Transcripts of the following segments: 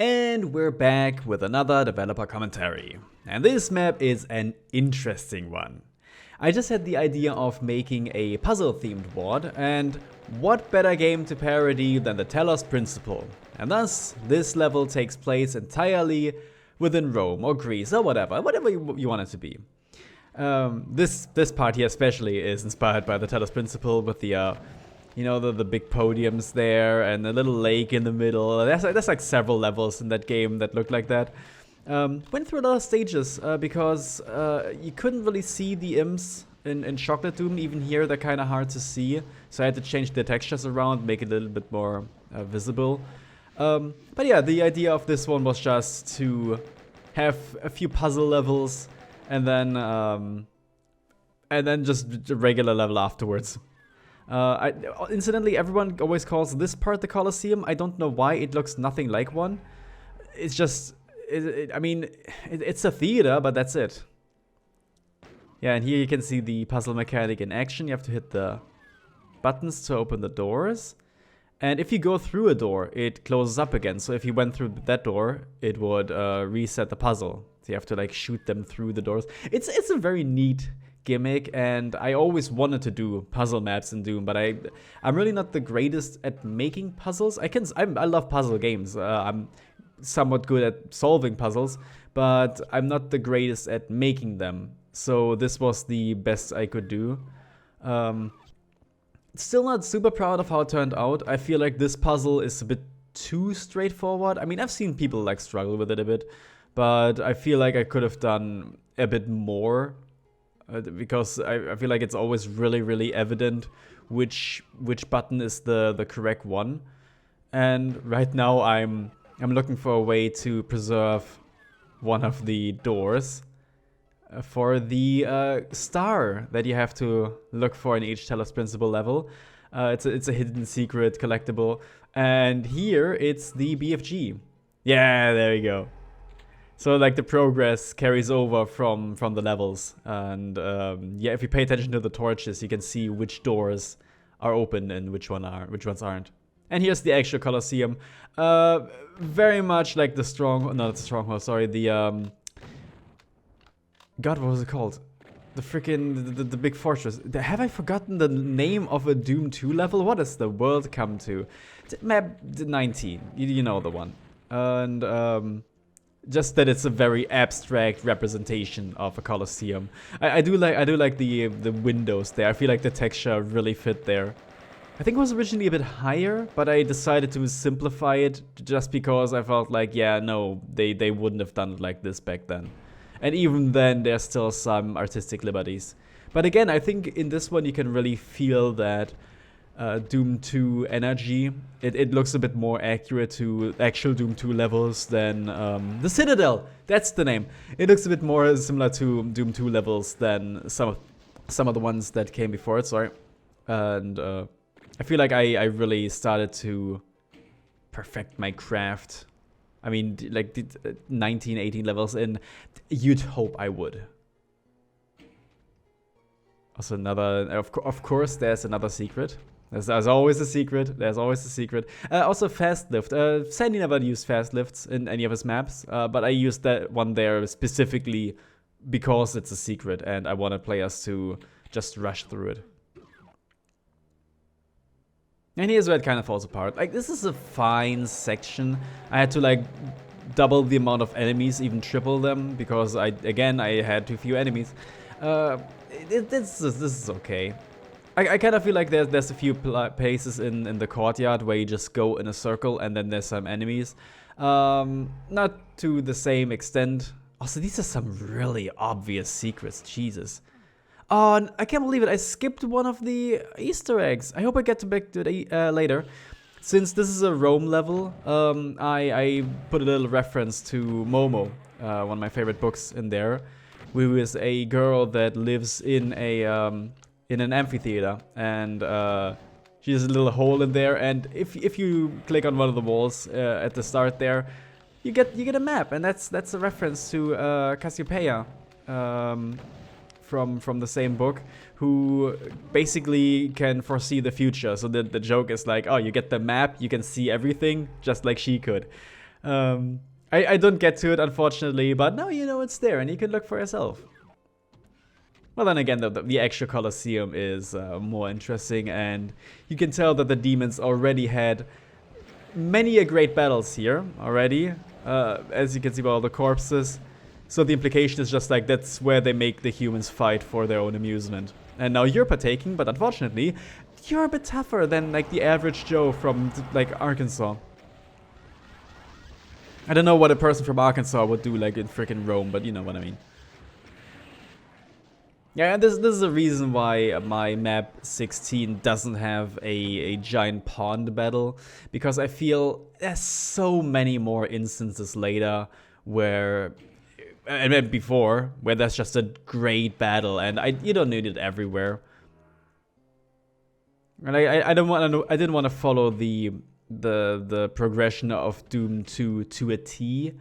And we're back with another developer commentary. And this map is an interesting one. I just had the idea of making a puzzle-themed ward, and what better game to parody than the Talos Principle? And thus, this level takes place entirely within Rome or Greece or whatever you want it to be. This part here especially is inspired by the Talos Principle with the the big podiums there and a little lake in the middle. There's like several levels in that game that look like that. Went through a lot of stages because you couldn't really see the imps in Chocolate Doom. Even here, they're kind of hard to see. So I had to change the textures around, make it a little bit more visible. But yeah, the idea of this one was just to have a few puzzle levels and then just a regular level afterwards. Incidentally, everyone always calls this part the Colosseum. I don't know why it looks nothing like one. It's just, it's a theater, but that's it. Yeah, and here you can see the puzzle mechanic in action. You have to hit the buttons to open the doors. And if you go through a door, it closes up again. So if you went through that door, it would reset the puzzle. So you have to like shoot them through the doors. It's a very neat gimmick, and I always wanted to do puzzle maps in Doom, but I'm really not the greatest at making puzzles. I love puzzle games. I'm somewhat good at solving puzzles, but I'm not the greatest at making them. So this was the best I could do. Still not super proud of how it turned out. I feel like this puzzle is a bit too straightforward. I mean, I've seen people like struggle with it a bit, but I feel like I could have done a bit more. Because I feel like it's always really, really evident which button is the correct one. And right now I'm looking for a way to preserve one of the doors for the star that you have to look for in each Talos Principle level. It's a hidden secret collectible. And here it's the BFG. Yeah, there you go. So like the progress carries over from the levels, and yeah, if you pay attention to the torches, you can see which doors are open and which ones aren't. And here's the actual Colosseum, very much like the stronghold. Sorry, the God, what was it called? The freaking the big fortress. Have I forgotten the name of a Doom 2 level? What does the world come to? Map 19. You know the one, and just that it's a very abstract representation of a Colosseum. I do like the windows there. I feel like the texture really fit there. I think it was originally a bit higher, but I decided to simplify it just because I felt like, yeah, no, they wouldn't have done it like this back then. And even then, there's still some artistic liberties. But again, I think in this one you can really feel that Doom 2 energy. It looks a bit more accurate to actual Doom 2 levels than the Citadel. That's the name. It looks a bit more similar to Doom 2 levels than some of the ones that came before it. Sorry, and I feel like I really started to perfect my craft. I mean, like 19, 18 levels in, you'd hope I would. Also another, of course, there's another secret. There's always a secret. There's always a secret. Also, fast lift. Sandy never used fast lifts in any of his maps, but I used that one there specifically because it's a secret, and I wanted players to just rush through it. And here's where it kind of falls apart. Like, this is a fine section. I had to like double the amount of enemies, even triple them, because I had too few enemies. This is okay. I kind of feel like there's a few places in the courtyard where you just go in a circle and then there's some enemies. Not to the same extent. Also, these are some really obvious secrets. Jesus. Oh, and I can't believe it. I skipped one of the Easter eggs. I hope I get back to it later. Since this is a Rome level, I put a little reference to Momo, one of my favorite books in there. Who is a girl that lives in an amphitheater, and she has a little hole in there, and if you click on one of the walls at the start there, you get a map, and that's a reference to Cassiopeia from the same book, who basically can foresee the future. So the joke is like, oh, you get the map, you can see everything just like she could. I don't get to it, unfortunately, but now you know it's there and you can look for yourself. Well, then again, the actual Colosseum is more interesting, and you can tell that the demons already had many a great battles here already, as you can see by all the corpses. So the implication is just like that's where they make the humans fight for their own amusement. And now you're partaking, but unfortunately, you're a bit tougher than like the average Joe from like Arkansas. I don't know what a person from Arkansas would do like in frickin' Rome, but you know what I mean. Yeah, and this is a reason why my map 16 doesn't have a giant pond battle, because I feel there's so many more instances later where, and before, where there's just a great battle, and you don't need it everywhere. And I didn't want to follow the progression of Doom 2 to a T.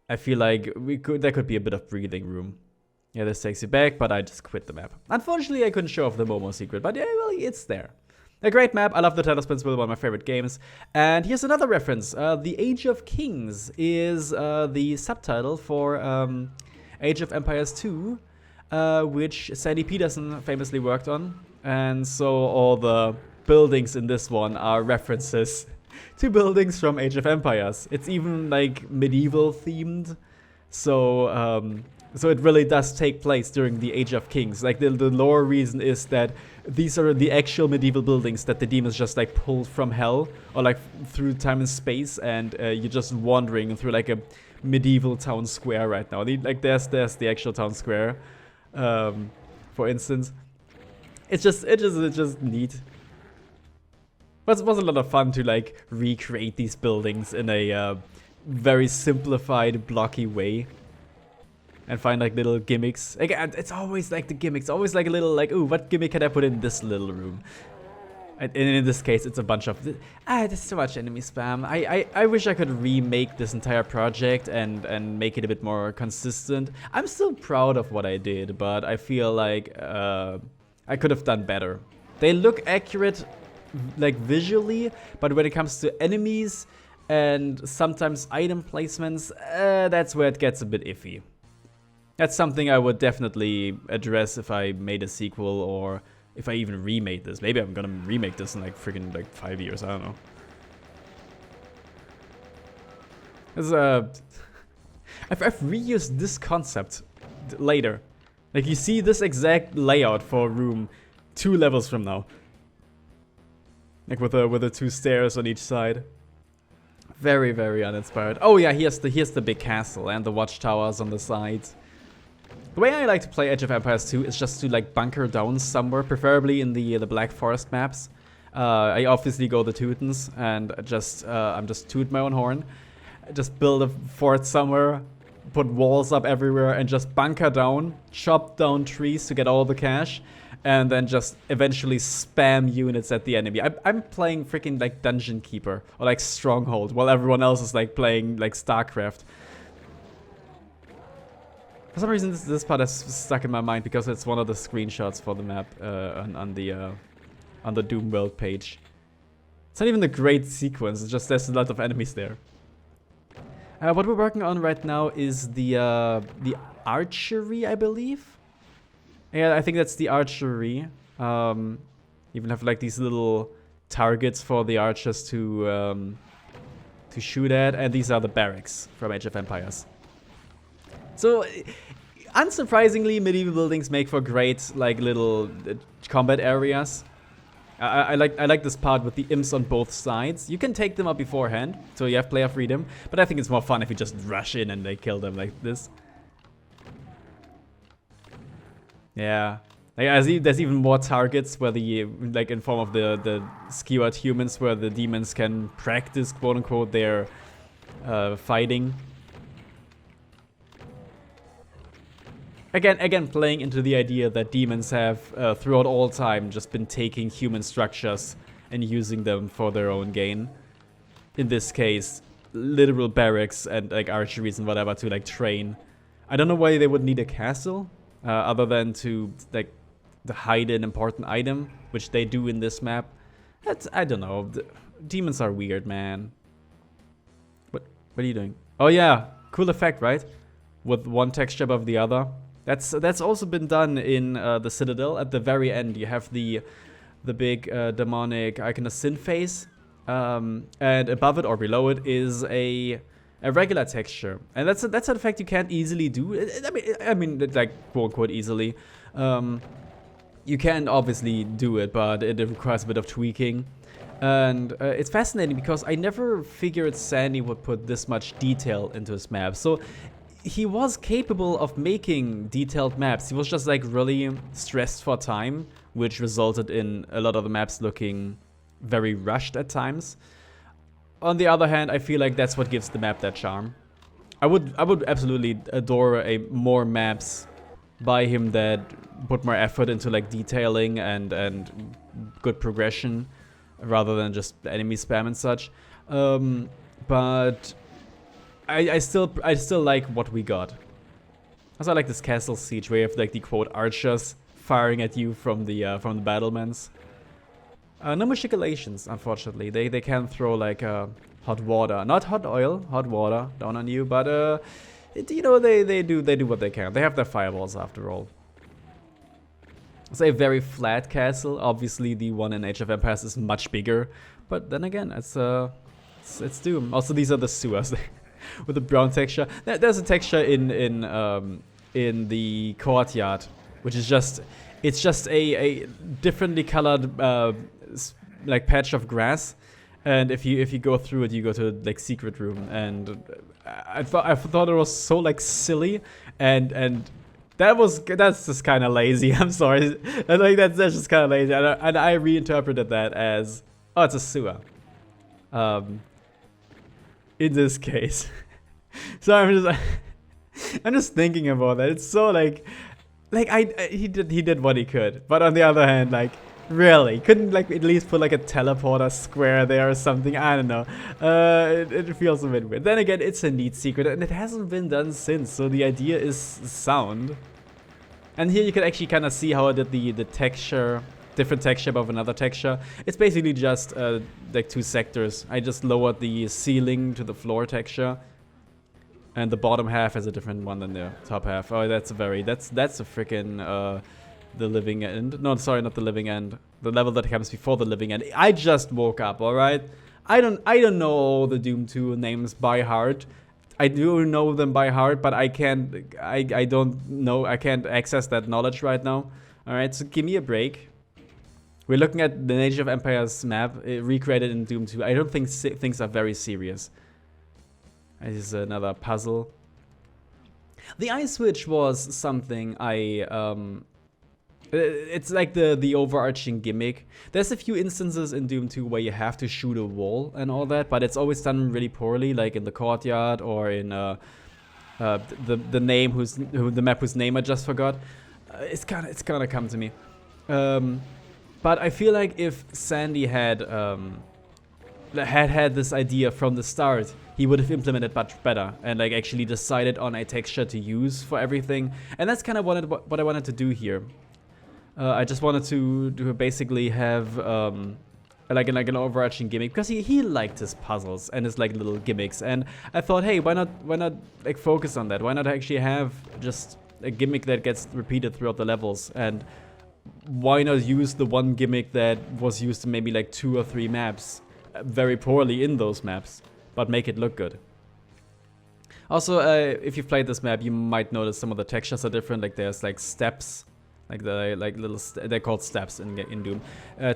I feel like there could be a bit of breathing room. Yeah, this takes you back, but I just quit the map. Unfortunately, I couldn't show off the Momo secret, but yeah, well, it's there. A great map. I love the Tailspin Spill, one of my favorite games. And here's another reference. The Age of Kings is the subtitle for Age of Empires 2, which Sandy Peterson famously worked on. And so all the buildings in this one are references to buildings from Age of Empires. It's even like medieval themed. So so it really does take place during the Age of Kings. Like the lore reason is that these are the actual medieval buildings that the demons just like pulled from hell or like through time and space, and you're just wandering through like a medieval town square right now. Like there's the actual town square, for instance. It's just neat. But it was a lot of fun to like recreate these buildings in a very simplified, blocky way. And find like little gimmicks. Again, it's always like the gimmicks. Always like a little like, ooh, what gimmick can I put in this little room? And in this case, it's a bunch of... there's so much enemy spam. I wish I could remake this entire project and make it a bit more consistent. I'm still proud of what I did, but I feel like I could have done better. They look accurate like visually, but when it comes to enemies and sometimes item placements, that's where it gets a bit iffy. That's something I would definitely address if I made a sequel, or if I even remade this. Maybe I'm gonna remake this in like freaking like 5 years, I don't know. This I've reused this concept later. Like you see this exact layout for a room 2 levels from now. Like with the 2 stairs on each side. Very, very uninspired. Oh yeah, here's the big castle and the watchtowers on the sides. The way I like to play Age of Empires 2 is just to like bunker down somewhere, preferably in the Black Forest maps. I obviously go the Teutons and I'm just toot my own horn. Just build a fort somewhere, put walls up everywhere, and just bunker down, chop down trees to get all the cash, and then just eventually spam units at the enemy. I'm playing freaking like Dungeon Keeper or like Stronghold, while everyone else is like playing like StarCraft. For some reason, this part is stuck in my mind because it's one of the screenshots for the map on the Doom World page. It's not even a great sequence. It's just there's a lot of enemies there. What we're working on right now is the archery, I believe. Yeah, I think that's the archery. Even have like these little targets for the archers to shoot at, and these are the barracks from Age of Empires. So, unsurprisingly, medieval buildings make for great, like, little combat areas. I like this part with the imps on both sides. You can take them up beforehand, so you have player freedom. But I think it's more fun if you just rush in and they kill them like this. Yeah, like, there's even more targets where like in form of the skewered humans, where the demons can practice, quote unquote, their fighting. Again, playing into the idea that demons have, throughout all time, just been taking human structures and using them for their own gain. In this case, literal barracks and like archeries and whatever to like train. I don't know why they would need a castle, other than to like hide an important item, which they do in this map. I don't know. Demons are weird, man. What are you doing? Oh yeah, cool effect, right? With one texture above the other. That's also been done in the Citadel. At the very end, you have the big demonic Iconus Sin face, and above it or below it is a regular texture, and that's an effect you can't easily do. I mean, like quote unquote easily. You can obviously do it, but it requires a bit of tweaking. And it's fascinating because I never figured Sandy would put this much detail into his map. So he was capable of making detailed maps. He was just like really stressed for time, which resulted in a lot of the maps looking very rushed at times. On the other hand, I feel like that's what gives the map that charm. I would absolutely adore more maps by him that put more effort into like detailing and good progression, rather than just enemy spam and such. But I still like what we got. Also, I like this castle siege where you have like the quote archers firing at you from the battlements. No machicolations, unfortunately. They can throw like hot water, not hot oil, hot water down on you. But you know, they do what they can. They have their fireballs after all. It's a very flat castle. Obviously, the one in Age of Empires is much bigger, but then again, it's Doom. Also, these are the sewers with the brown texture. There's a texture in the courtyard, which is just a differently colored like patch of grass, and if you go through it, you go to like secret room, and I thought it was so like silly and. That's just kind of lazy. I'm sorry. Like that's just kind of lazy, and I reinterpreted that as, oh, it's a sewer. In this case, so I'm just thinking about that. It's so like he did what he could, but on the other hand, like really couldn't like at least put like a teleporter square there or something. I don't know. It feels a bit weird. Then again, it's a neat secret, and it hasn't been done since, so the idea is sound. And here you can actually kind of see how I did the texture, different texture above another texture. It's basically just like two sectors. I just lowered the ceiling to the floor texture, and the bottom half has a different one than the top half. Oh, that's a freaking the living end. No, sorry, not the living end. The level that comes before the living end. I just woke up, all right? I don't know all the Doom 2 names by heart. I do know them by heart, but I can't access that knowledge right now. All right, so give me a break. We're looking at the Age of Empires map, recreated in Doom 2. I don't think things are very serious. This is another puzzle. The ice switch was something it's like the overarching gimmick. There's a few instances in Doom 2 where you have to shoot a wall and all that, but it's always done really poorly, like in the courtyard or in the map whose name I just forgot. It's gonna come to me. But I feel like if Sandy had this idea from the start, he would have implemented much better and like actually decided on a texture to use for everything. And that's kind of what I wanted to do here. I just wanted to basically have like an overarching gimmick, because he liked his puzzles and his like little gimmicks, and I thought, hey, why not like focus on that? Why not actually have just a gimmick that gets repeated throughout the levels, and why not use the one gimmick that was used in maybe like 2 or 3 maps very poorly in those maps, but make it look good. Also, if you've played this map, you might notice some of the textures are different. Like there's like steps. Like they're called steps in Doom.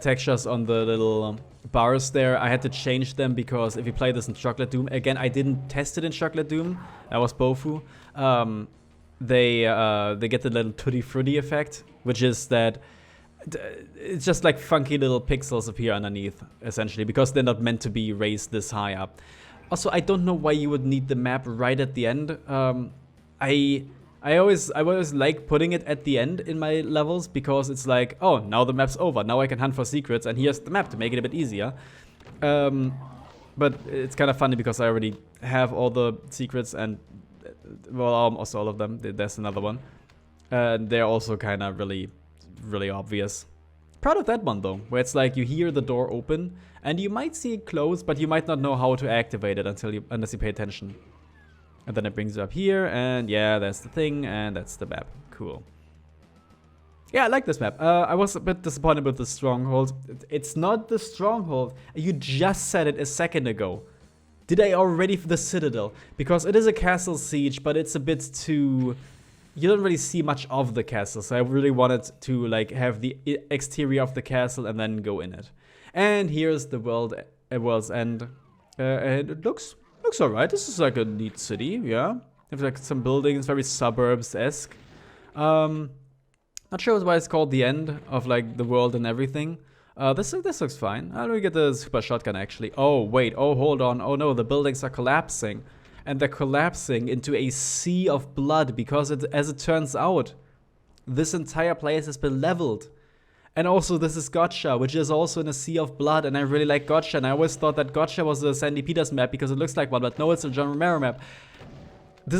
Textures on the little bars there. I had to change them because if you play this in Chocolate Doom, again, I didn't test it in Chocolate Doom. That was Bofu. They get the little tutti frutti effect, which is that it's just like funky little pixels appear underneath, essentially, because they're not meant to be raised this high up. Also, I don't know why you would need the map right at the end. I always like putting it at the end in my levels, because it's like, oh, now the map's over. Now I can hunt for secrets, and here's the map to make it a bit easier. But it's kind of funny because I already have all the secrets, and well, almost all of them. There's another one. They're also kind of really, really obvious. Proud of that one though, where it's like you hear the door open and you might see it close, but you might not know how to activate it unless you pay attention. And then it brings you up here, and yeah, that's the thing, and that's the map. Cool. Yeah, I like this map. I was a bit disappointed with the stronghold. It's not the stronghold. You just said it a second ago. Did I already for the Citadel? Because it is a castle siege, but it's a bit too... You don't really see much of the castle, so I really wanted to like have the exterior of the castle and then go in it. And here's the world's end. And it looks alright. This is like a neat city, yeah. There's like some buildings, very suburbs-esque. Not sure why it's called the end of like the world and everything. This looks fine. How do we get the super shotgun actually? Oh wait, oh hold on, oh no, the buildings are collapsing. And they're collapsing into a sea of blood because as it turns out, this entire place has been leveled. And also this is Gotcha, which is also in a sea of blood, and I really like Gotcha, and I always thought that Gotcha was a Sandy Peters map because it looks like one, but no, it's a John Romero map.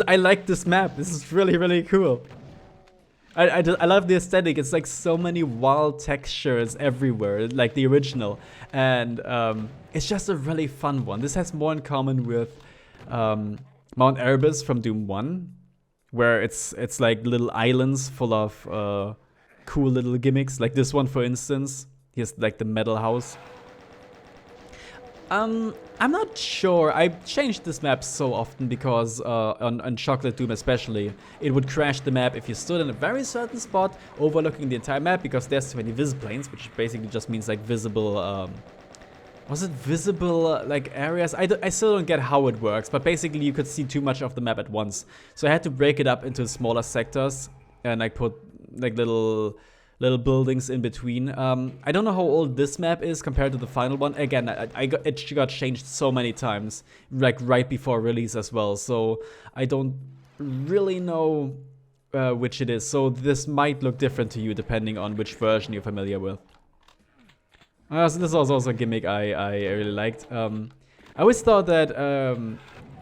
I like this map. This is really, really cool. I love the aesthetic. It's like so many wild textures everywhere, like the original. And it's just a really fun one. This has more in common with Mount Erebus from Doom 1, where it's like little islands full of cool little gimmicks. Like this one, for instance. Here's like the metal house. I'm not sure. I changed this map so often because on Chocolate Doom especially, it would crash the map if you stood in a very certain spot overlooking the entire map because there's so many visiplanes, which basically just means like visible, was it visible like areas? I still don't get how it works, but basically you could see too much of the map at once. So I had to break it up into smaller sectors and I put like little buildings in between. I don't know how old this map is compared to the final one. Again, it got changed so many times, like right before release as well. So I don't really know which it is. So this might look different to you depending on which version you're familiar with. So this was also a gimmick I really liked. I always thought that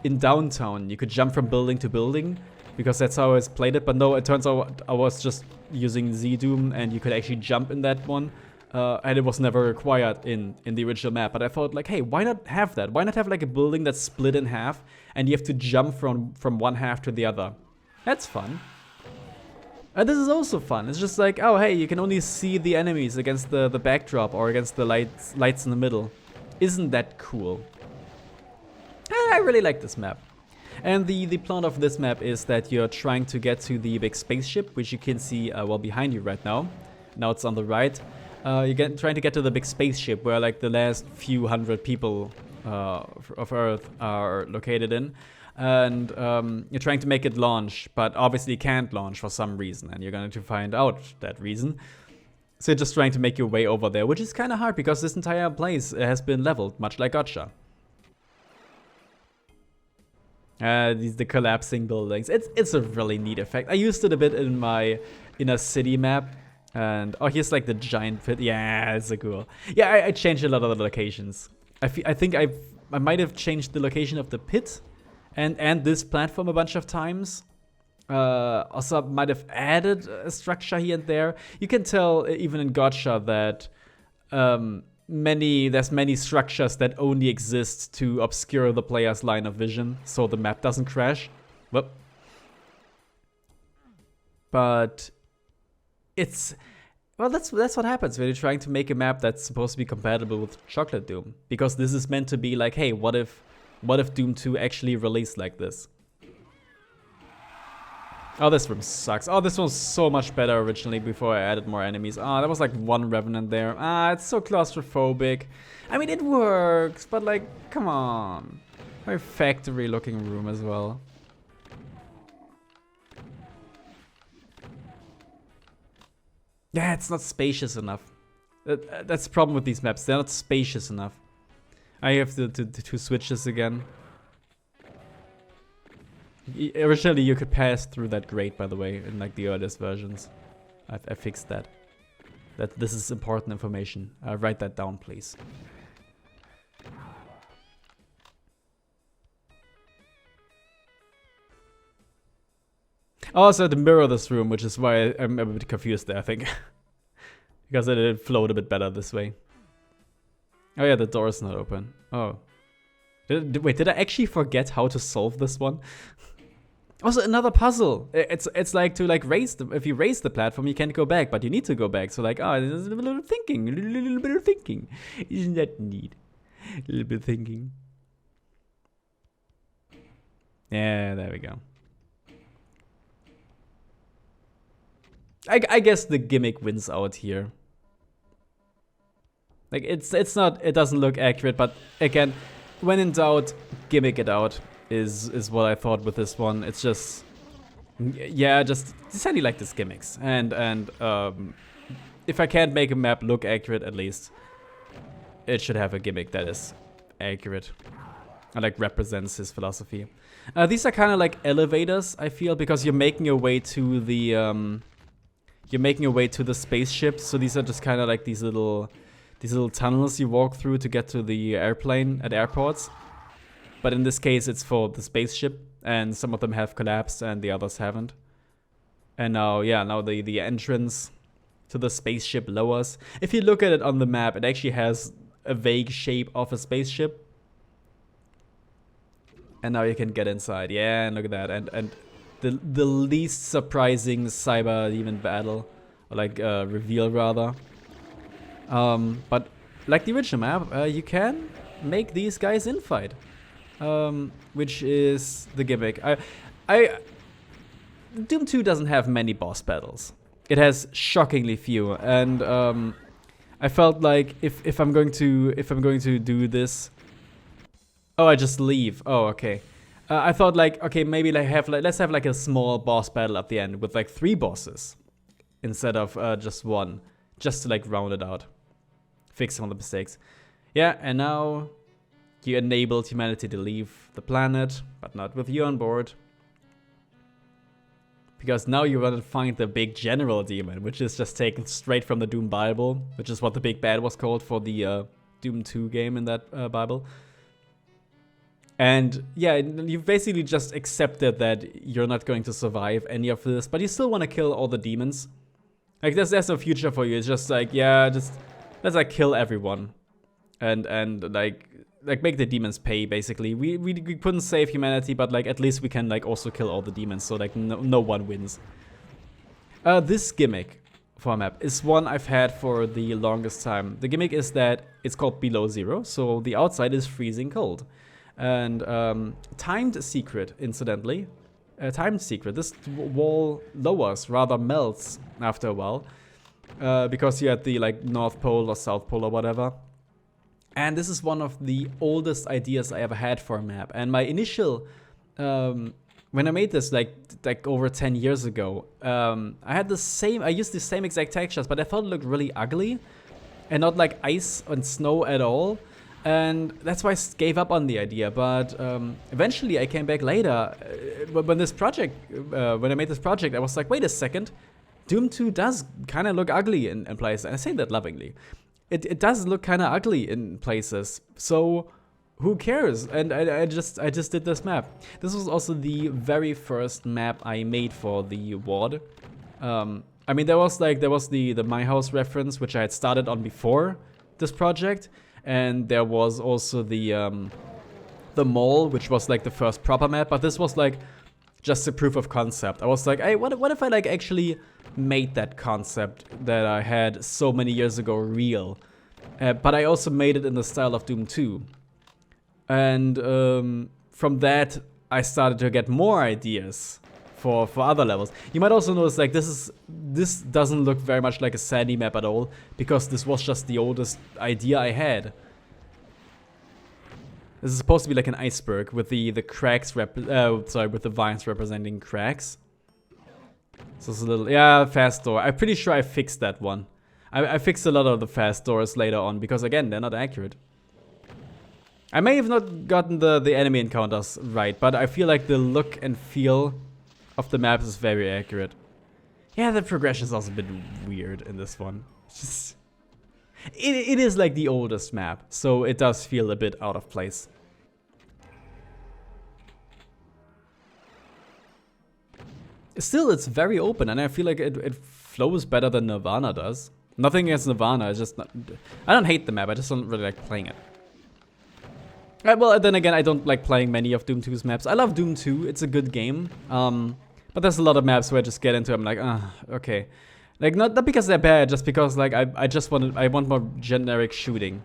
in Downtown you could jump from building to building, because that's how I always played it, but no, it turns out I was just using Z-Doom and you could actually jump in that one, and it was never required in the original map. But I thought like, hey, why not have that? Why not have like a building that's split in half and you have to jump from one half to the other? That's fun. And this is also fun. It's just like, oh hey, you can only see the enemies against the backdrop or against the lights in the middle. Isn't that cool? I really like this map. And the plot of this map is that you're trying to get to the big spaceship, which you can see well behind you right now. Now it's on the right. You're trying to get to the big spaceship where like the last few hundred people of Earth are located in. And you're trying to make it launch, but obviously can't launch for some reason. And you're going to find out that reason. So you're just trying to make your way over there, which is kind of hard because this entire place has been leveled, much like Gotcha. The collapsing buildings. It's a really neat effect. I used it a bit in my inner city map. And oh, here's like the giant pit. Yeah, it's so cool. Yeah, I changed a lot of the locations. I think I might have changed the location of the pit and this platform a bunch of times. Also might have added a structure here and there. You can tell even in Gotcha that there's many structures that only exist to obscure the player's line of vision, so the map doesn't crash. Whoop. But it's that's what happens when you're trying to make a map that's supposed to be compatible with Chocolate Doom, because this is meant to be like, hey, what if Doom 2 actually released like this? Oh, this room sucks. Oh, this one's so much better originally before I added more enemies. Ah, there was like one Revenant there. Ah, it's so claustrophobic. I mean, it works, but like, come on. Very factory looking room as well. Yeah, it's not spacious enough. That's the problem with these maps. They're not spacious enough. I have to switch this again. Originally, you could pass through that grate, by the way, in like the earliest versions. I fixed that. This is important information. Write that down, please. Also, to mirror this room, which is why I'm a bit confused there, I think. because it flowed a bit better this way. Oh yeah, the door is not open. Oh. Wait, did I actually forget how to solve this one? Also, another puzzle. It's like to like raise the, if you raise the platform, you can't go back, but you need to go back. So like, oh, there's a little bit of thinking, a little bit of thinking. Isn't that neat? A little bit of thinking. Yeah, there we go. I guess the gimmick wins out here. Like it's not, it doesn't look accurate, but again, when in doubt, gimmick it out is what I thought with this one. It's just, yeah, just deciding like these gimmicks, and if I can't make a map look accurate, at least it should have a gimmick that is accurate and like represents his philosophy. These are kind of like elevators, I feel, because you're making your way to the spaceship. So these are just kind of like these little tunnels you walk through to get to the airplane at airports. But in this case, it's for the spaceship, and some of them have collapsed and the others haven't. And now, yeah, now the entrance to the spaceship lowers. If you look at it on the map, it actually has a vague shape of a spaceship. And now you can get inside. Yeah, and look at that. And the least surprising cyber demon battle, or like reveal rather. But like the original map, you can make these guys infight, which is the gimmick. Doom 2 doesn't have many boss battles. It has shockingly few, and I felt like if I'm going to do this, oh, I just leave. Oh, okay. I thought like, okay, maybe let's have like a small boss battle at the end with like 3 bosses instead of just 1, just to like round it out, fix some of the mistakes. Yeah, and now you enabled humanity to leave the planet, but not with you on board. Because now you want to find the big general demon, which is just taken straight from the Doom Bible, which is what the big bad was called for the Doom 2 game in that Bible. And yeah, you've basically just accepted that you're not going to survive any of this, but you still want to kill all the demons. Like there's no future for you. It's just like, yeah, just let's like kill everyone, and like make the demons pay. Basically, we couldn't save humanity, but like at least we can like also kill all the demons. So like no one wins. This gimmick for a map is one I've had for the longest time. The gimmick is that it's called below zero, so the outside is freezing cold. And timed secret, incidentally. Timed secret. This wall lowers, rather melts after a while. Because you're at the like North Pole or South Pole or whatever. And this is one of the oldest ideas I ever had for a map. And my initial, when I made this like over 10 years ago, I used the same exact textures, but I thought it looked really ugly. And not like ice and snow at all. And that's why I gave up on the idea, but eventually I came back later. When I made this project, I was like, wait a second, Doom 2 does kind of look ugly in places. And I say that lovingly. It does look kind of ugly in places, so who cares? And I just did this map. This was also the very first map I made for the WOD. I mean, there was the My House reference, which I had started on before this project. And there was also the mall, which was like the first proper map, but this was like just a proof of concept. I was like, hey, what if I like actually made that concept that I had so many years ago real? But I also made it in the style of Doom 2. And from that, I started to get more ideas for other levels. You might also notice like this doesn't look very much like a sandy map at all, because this was just the oldest idea I had. This is supposed to be like an iceberg with the cracks with the vines representing cracks. So it's a little, yeah, fast door. I'm pretty sure I fixed that one. I fixed a lot of the fast doors later on because again, they're not accurate. I may have not gotten the enemy encounters right, but I feel like the look and feel of the map is very accurate. Yeah, the progression is also a bit weird in this one. It's just, it is like the oldest map, so it does feel a bit out of place. Still, it's very open, and I feel like it flows better than Nirvana does. Nothing against Nirvana, it's just not, I don't hate the map, I just don't really like playing it. Well, then again, I don't like playing many of Doom 2's maps. I love Doom 2, it's a good game. But there's a lot of maps where I just get into them like, okay. Like, not because they're bad, just because, like, I want more generic shooting.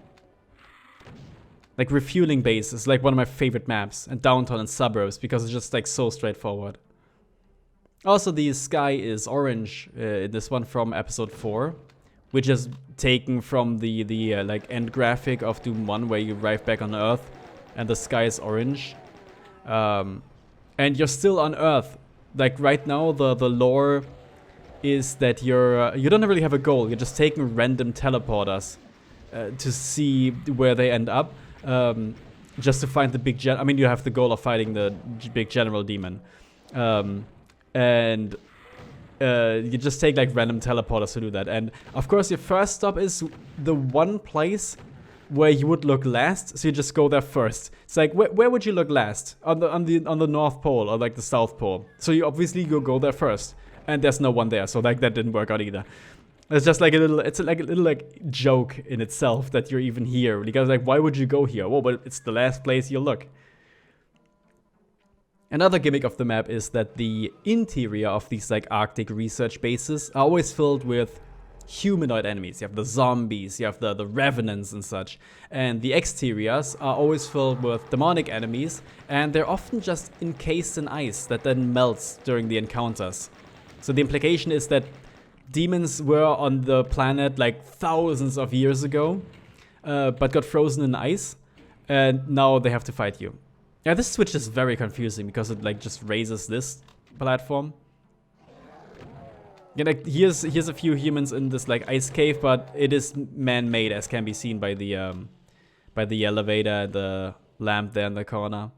Like, Refueling Base is, like, one of my favorite maps. And Downtown and Suburbs, because it's just, like, so straightforward. Also, the sky is orange, this one from episode 4. Which is taken from the like, end graphic of Doom 1, where you arrive back on Earth. And the sky is orange. And you're still on Earth. Like, right now, the lore is that you don't really have a goal. You're just taking random teleporters to see where they end up. Just to find the big I mean, you have the goal of fighting the big general demon. And you just take, like, random teleporters to do that. And, of course, your first stop is the one place where you would look last, so you just go there first. It's like, where would you look last? On the North Pole or, like, the South Pole. So you obviously go there first. And there's no one there, so, like, that didn't work out either. It's just like a little joke in itself that you're even here. Because, like, why would you go here? Well, but it's the last place you look. Another gimmick of the map is that the interior of these, like, Arctic research bases are always filled with humanoid enemies. You have the zombies, you have the revenants and such. And the exteriors are always filled with demonic enemies, and they're often just encased in ice that then melts during the encounters. So the implication is that demons were on the planet like thousands of years ago, but got frozen in ice, and now they have to fight you. Yeah, this switch is very confusing because it, like, just raises this platform. Yeah, like, here's a few humans in this, like, ice cave, but it is man-made, as can be seen by the elevator, the lamp there in the corner.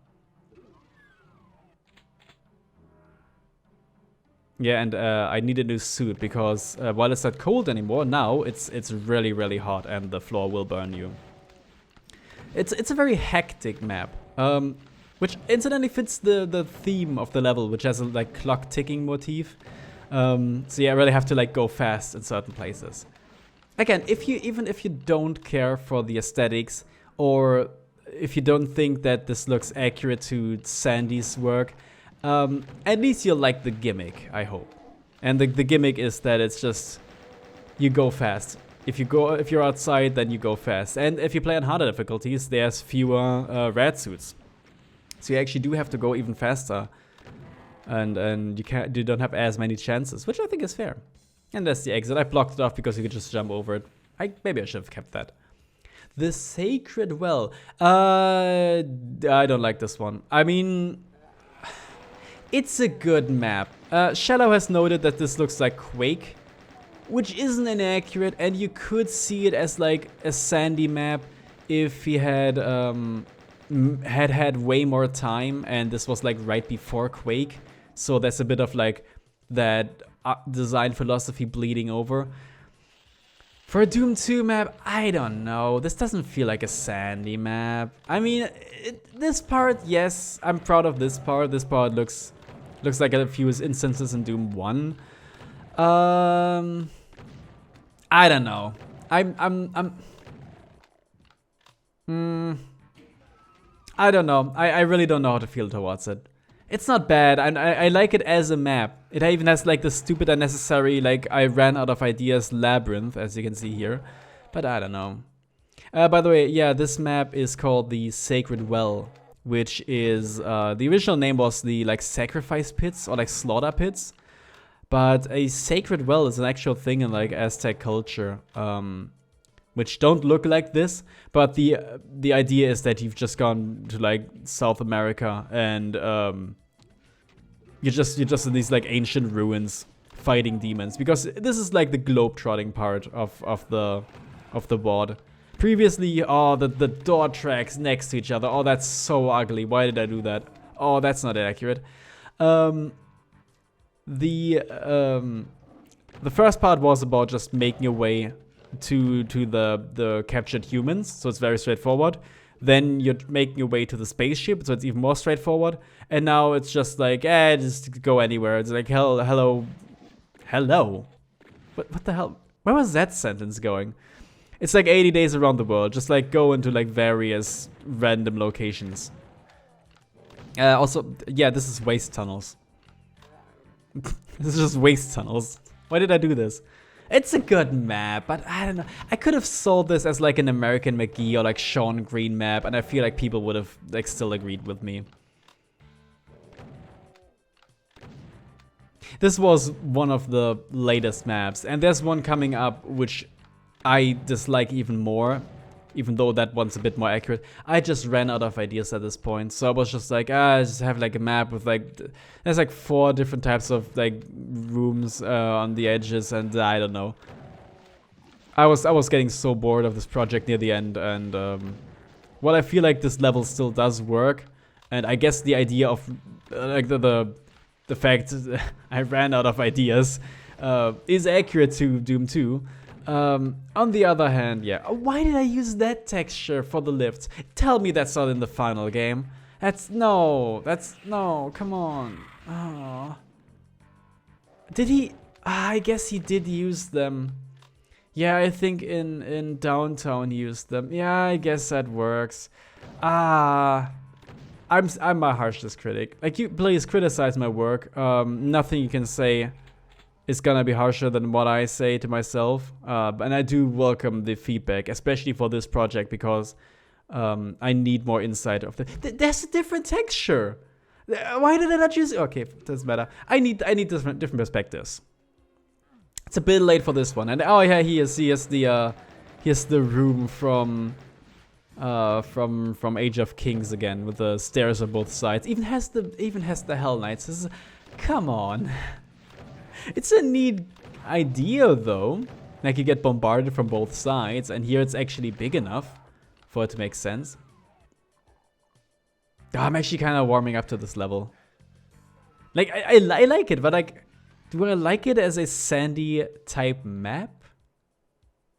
Yeah, and I need a new suit because while it's not cold anymore, now it's really, really hot and the floor will burn you. It's a very hectic map, which incidentally fits the theme of the level, which has a, like, clock ticking motif. So yeah, I really have to, like, go fast in certain places. Again, even if you don't care for the aesthetics, or if you don't think that this looks accurate to Sandy's work, at least you'll like the gimmick, I hope. And the gimmick is that it's just, you go fast. If you're outside, then you go fast. And if you play on harder difficulties, there's fewer red suits. So you actually do have to go even faster. And you don't have as many chances, which I think is fair. And that's the exit. I blocked it off because you could just jump over it. Maybe I should have kept that. The Sacred Well. I don't like this one. I mean, it's a good map. Shallow has noted that this looks like Quake, which isn't inaccurate, and you could see it as, like, a sandy map if he had had way more time and this was, like, right before Quake. So there's a bit of, like, that design philosophy bleeding over. For a Doom 2 map, I don't know. This doesn't feel like a sandy map. I mean, this part, yes, I'm proud of this part. This part looks like a few instances in Doom 1. I don't know. I don't know. I really don't know how to feel towards it. It's not bad, and I like it as a map. It even has, like, the stupid unnecessary, like, I ran out of ideas labyrinth, as you can see here. But I don't know. By the way, yeah, this map is called the Sacred Well, which is, the original name was the, like, sacrifice pits or, like, slaughter pits. But a Sacred Well is an actual thing in, like, Aztec culture, which don't look like this, but the idea is that you've just gone to, like, South America and you're just in these, like, ancient ruins fighting demons, because this is, like, the globe-trotting part of the WOD. Previously, the door tracks next to each other. Oh, that's so ugly. Why did I do that? Oh, that's not accurate. The first part was about just making your way to the captured humans, so it's very straightforward. Then you're making your way to the spaceship, so it's even more straightforward. And now it's just like, just go anywhere. It's like, hello. What the hell? Where was that sentence going? It's like 80 days around the world. Just like go into like various random locations. Also, yeah, this is waste tunnels. This is just waste tunnels. Why did I do this? It's a good map, but I don't know. I could have sold this as like an American McGee or like Sean Green map, and I feel like people would have like still agreed with me. This was one of the latest maps, and there's one coming up which I dislike even more, even though that one's a bit more accurate. I just ran out of ideas at this point, so I was just like, I just have like a map with like, there's like 4 different types of like rooms on the edges, and I don't know. I was getting so bored of this project near the end, and well, I feel like this level still does work, and I guess the idea of like the fact I ran out of ideas is accurate to Doom 2. On the other hand, yeah. Why did I use that texture for the lifts? Tell me that's not in the final game. No, come on. Oh. Did he? I guess he did use them. Yeah, I think in Downtown he used them. Yeah, I guess that works. I'm my harshest critic. Like, you please criticize my work. Nothing you can say is gonna be harsher than what I say to myself. And I do welcome the feedback, especially for this project, because I need more insight of there's a different texture. Why did I not use it? Okay, doesn't matter. I need different perspectives. It's a bit late for this one. And oh yeah, he has the room from Age of Kings again, with the stairs on both sides. Even has the Hell Knights. This is, come on. It's a neat idea though. Like, you get bombarded from both sides, and here it's actually big enough for it to make sense. Oh, I'm actually kind of warming up to this level. Like, I like it, but like, do I like it as a sandy type map?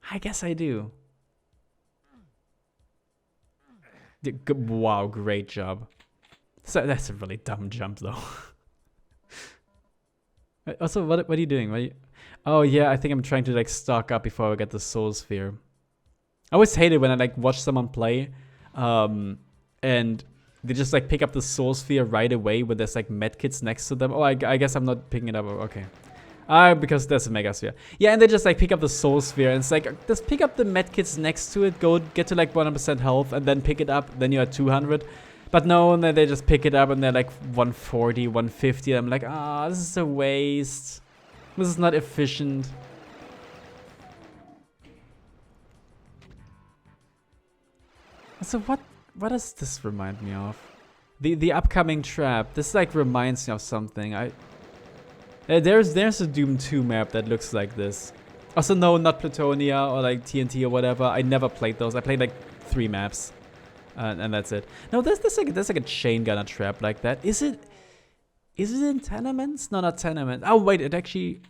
I guess I do. Wow, great job. So that's a really dumb jump though. Also, what are you doing? Oh yeah, I think I'm trying to like stock up before I get the Soul Sphere. I always hate it when I like watch someone play, and they just like pick up the Soul Sphere right away when there's like medkits next to them. Oh, I guess I'm not picking it up. Okay. Because there's a Mega Sphere. Yeah, and they just like pick up the Soul Sphere, and it's like, just pick up the medkits next to it, go get to like 100% health, and then pick it up, then you're at 200. But no, and then they just pick it up and they're like 140, 150. I'm like, this is a waste. This is not efficient. So what does this remind me of? The upcoming trap. This like reminds me of something. There's a Doom 2 map that looks like this. Also, no, not Plutonia or like TNT or whatever. I never played those. I played like 3 maps. And that's it. No, there's like a chain gunner trap like that. Is it in Tenements? No, not Tenements. Oh wait, it actually.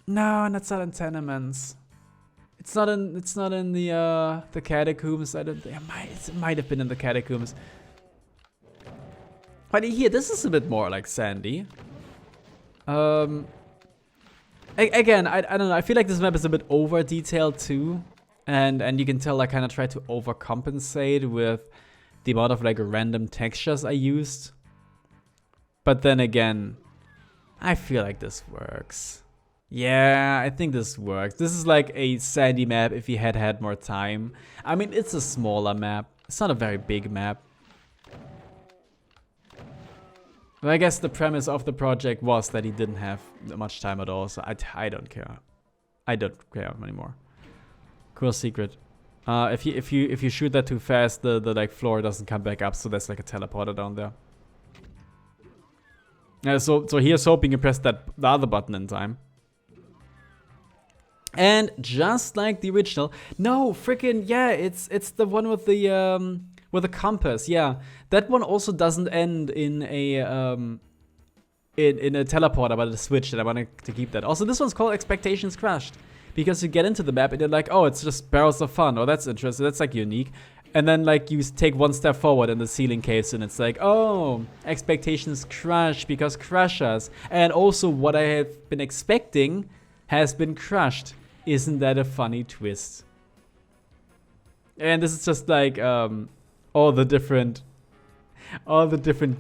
No, that's not in Tenements. It's not in the Catacombs. It might have been in the Catacombs. But here, this is a bit more like sandy. Again, I don't know. I feel like this map is a bit over detailed too. And you can tell I kind of tried to overcompensate with the amount of like random textures I used. But then again, I feel like this works. Yeah, I think this works. This is like a sandy map if you had more time. I mean, it's a smaller map. It's not a very big map. But I guess the premise of the project was that he didn't have much time at all, so I don't care. I don't care anymore. Cool secret. If you shoot that too fast, the like floor doesn't come back up, so there's like a teleporter down there. So here's hoping you press the other button in time. And just like the original, no, freaking yeah, it's the one with the compass. Yeah, that one also doesn't end in a teleporter, but a switch, and I wanted to keep that. Also, this one's called Expectations Crushed. Because you get into the map and you're like, oh, it's just barrels of fun. Oh, that's interesting. That's like unique. And then like you take one step forward and the ceiling caves and it's like, oh, expectations crush because crush us. And also what I have been expecting has been crushed. Isn't that a funny twist? And this is just like all the different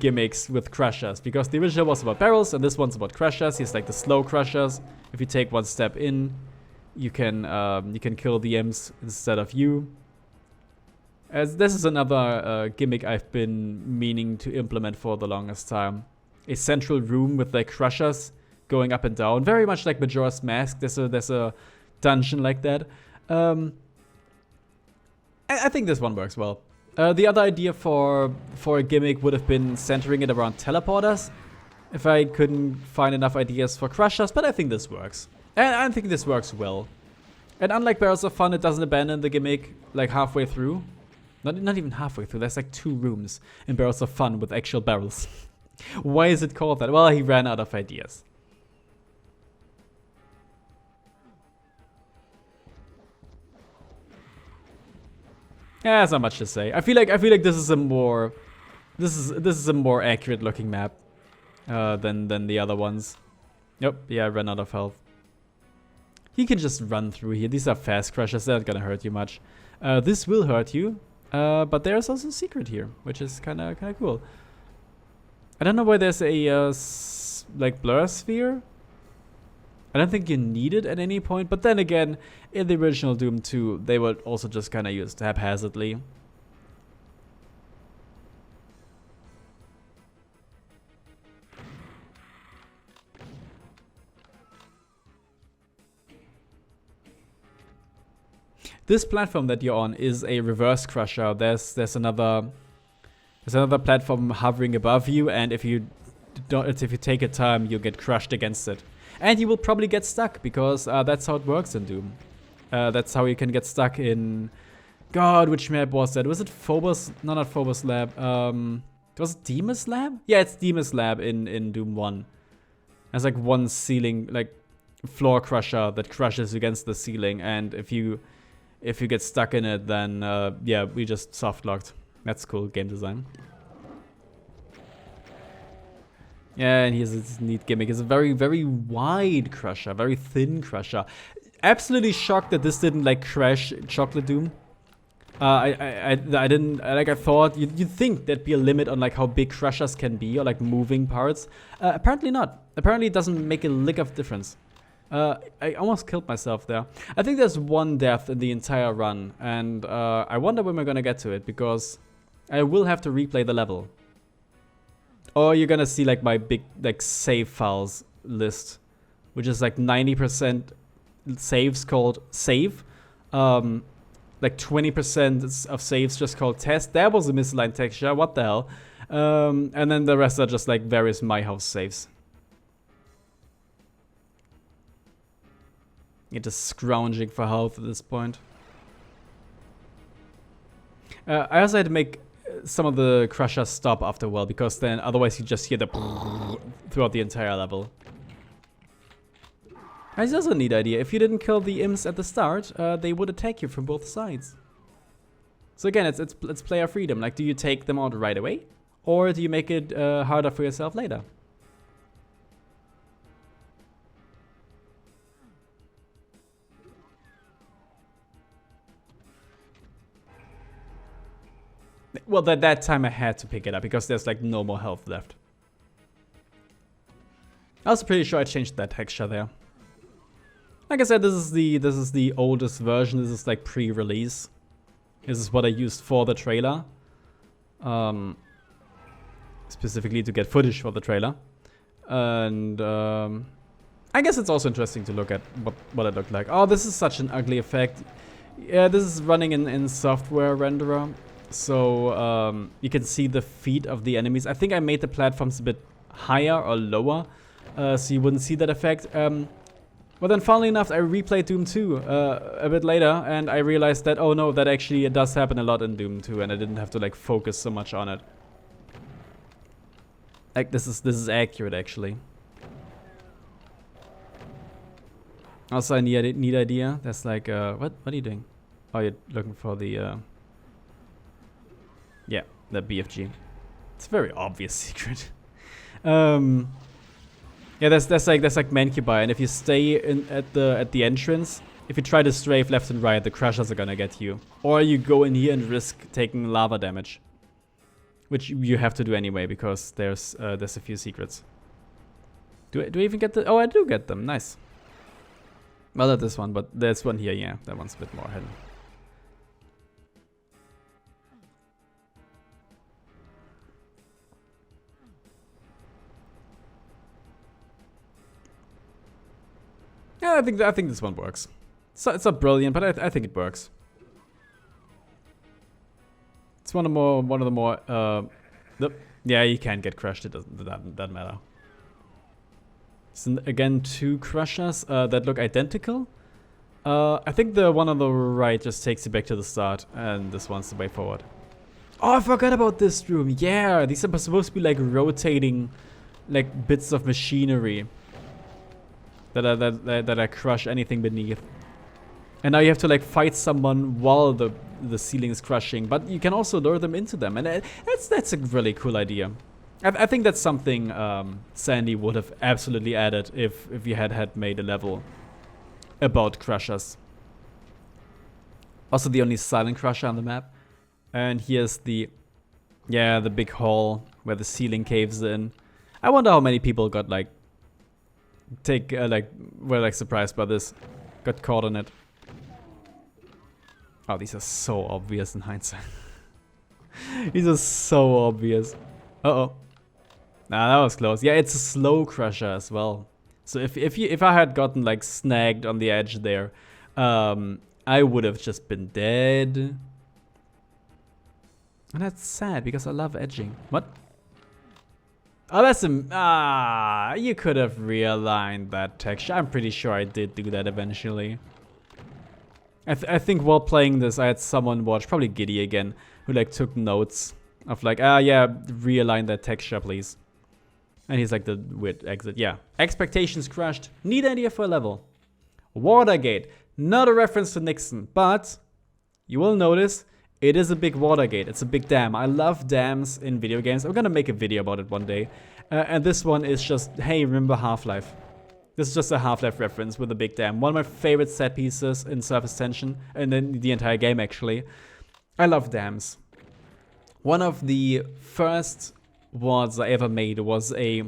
gimmicks with crushers, because the original was about barrels and this one's about crushers. He's like the slow crushers. If you take one step in, you can kill the imps instead of you. As this is another gimmick I've been meaning to implement for the longest time. A central room with like crushers going up and down, very much like Majora's Mask. There's a dungeon like that. I think this one works well. The other idea for a gimmick would have been centering it around teleporters, if I couldn't find enough ideas for crushers, but I think this works. And I think this works well. And unlike Barrels of Fun, it doesn't abandon the gimmick like halfway through. Not even halfway through. There's like 2 rooms in Barrels of Fun with actual barrels. Why is it called that? Well, he ran out of ideas. Yeah, there's not much to say. I feel like this is a more accurate looking map than the other ones. Yep, yeah, I ran out of health. He can just run through here. These are fast crushers. They're not gonna hurt you much. This will hurt you, but there's also a secret here, which is kind of cool. I don't know why there's a like blur sphere. I don't think you need it at any point, but then again, in the original Doom 2, they were also just kind of used haphazardly. This platform that you're on is a reverse crusher. There's another platform hovering above you, and if you take a turn, you'll get crushed against it. And you will probably get stuck, because that's how it works in Doom. That's how you can get stuck in... God, which map was that? Was it Phobos? No, not Phobos Lab. Was it Demas Lab? Yeah, it's Demas Lab in Doom 1. There's like one ceiling, like floor crusher that crushes against the ceiling, and if you get stuck in it, then yeah, we just soft locked. That's cool game design. Yeah, and he has this neat gimmick. It's a very, very wide crusher, very thin crusher. Absolutely shocked that this didn't like crash Chocolate Doom. I thought you'd think there'd be a limit on like how big crushers can be, or like moving parts. Apparently not. Apparently it doesn't make a lick of difference. I almost killed myself there. I think there's one death in the entire run, and I wonder when we're gonna get to it, because I will have to replay the level. Or you're gonna see like my big like save files list, which is like 90% saves called save, like 20% of saves just called test. That was a misaligned texture, what the hell? And then the rest are just like various My House saves. You're just scrounging for health at this point. I also had to make some of the crushers stop after a while, because then otherwise you just hear the throughout the entire level. That's also a neat idea. If you didn't kill the imps at the start, they would attack you from both sides. So again, it's player freedom. Like, do you take them out right away, or do you make it harder for yourself later? Well, that time I had to pick it up, because there's like no more health left. I was pretty sure I changed that texture there. Like I said, this is the oldest version. This is like pre-release. This is what I used for the trailer, specifically to get footage for the trailer. And I guess it's also interesting to look at what it looked like. Oh, this is such an ugly effect. Yeah, this is running in software renderer. So you can see the feet of the enemies. I think I made the platforms a bit higher or lower, so you wouldn't see that effect. But then funnily enough, I replayed Doom 2 a bit later, and I realized that, oh no, that actually it does happen a lot in Doom 2, and I didn't have to like focus so much on it. Like this is accurate actually. Also, a neat idea. There's like what are you doing? Oh, you're looking for the yeah, the BFG. It's a very obvious secret. Yeah, there's like Mancubi, and if you stay at the entrance, if you try to strafe left and right, the crushers are gonna get you. Or you go in here and risk taking lava damage. Which you have to do anyway, because there's a few secrets. Do I even get the... Oh, I do get them. Nice. Well, not this one, but there's one here, yeah. That one's a bit more hidden. Yeah, I think this one works. It's not brilliant, but I think it works. It's one of the more yeah, you can get crushed. It doesn't matter. So again, 2 crushers that look identical. I think the one on the right just takes you back to the start, and this one's the way forward. Oh, I forgot about this room. Yeah, these are supposed to be like rotating, like bits of machinery that I crush anything beneath. And now you have to like fight someone while the ceiling is crushing, but you can also lure them into them, and that's a really cool idea. I think that's something Sandy would have absolutely added if you had made a level about crushers. Also the only silent crusher on the map. And here's the big hall where the ceiling caves in. I wonder how many people got like were like surprised by this, got caught on it. Oh, these are so obvious in hindsight. These are so obvious. Uh-oh. Nah, that was close. Yeah, it's a slow crusher as well. So if I had gotten like snagged on the edge there, I would have just been dead. And that's sad because I love edging. What? Oh, that's you could have realigned that texture. I'm pretty sure I did do that eventually. I think while playing this, I had someone watch, probably Giddy again, who like took notes of like, yeah, realign that texture, please. And he's like the weird exit. Yeah, expectations crushed. Neat idea for a level. Watergate, not a reference to Nixon, but you will notice it is a big Watergate. It's a big dam. I love dams in video games. I'm gonna make a video about it one day. And this one is just, hey, remember Half-Life? This is just a Half-Life reference with a big dam. One of my favorite set pieces in Surface Tension, and then the entire game actually. I love dams. One of the first WADs I ever made was a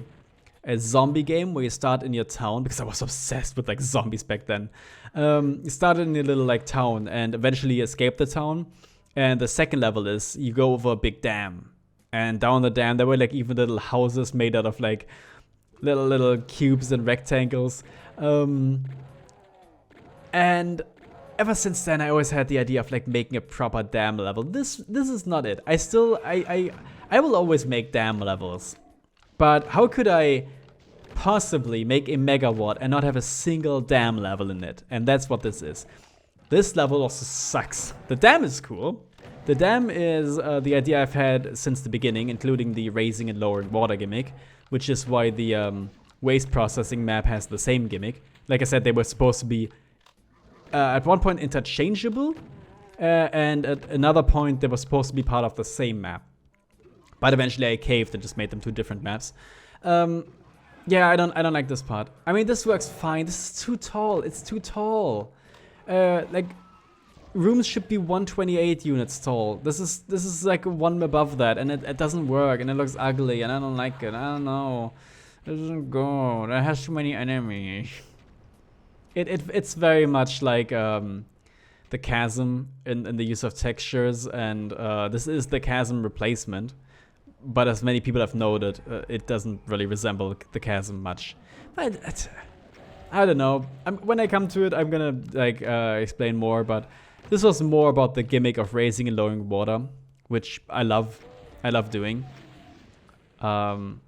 zombie game where you start in your town, because I was obsessed with like zombies back then. You started in your little like town and eventually escape the town. And the second level is you go over a big dam. And down the dam there were like even little houses made out of like little cubes and rectangles. And ever since then I always had the idea of like making a proper dam level. This is not it. I will always make dam levels. But how could I possibly make a megawad and not have a single dam level in it? And that's what this is. This level also sucks. The dam is cool. The dam is the idea I've had since the beginning, including the raising and lowering water gimmick, which is why the waste processing map has the same gimmick. Like I said, they were supposed to be at one point interchangeable, and at another point they were supposed to be part of the same map. But eventually I caved and just made them 2 different maps. Yeah, I don't like this part. I mean, this works fine. This is too tall. It's too tall. Like rooms should be 128 units tall. This is like one above that, and it doesn't work, and it looks ugly, and I don't like it. I don't know. It doesn't go. It has too many enemies. It's very much like the chasm in the use of textures, and this is the chasm replacement. But as many people have noted, it doesn't really resemble the chasm much. But I don't know. When I come to it, I'm gonna like explain more. But this was more about the gimmick of raising and lowering water, which I love. I love doing. And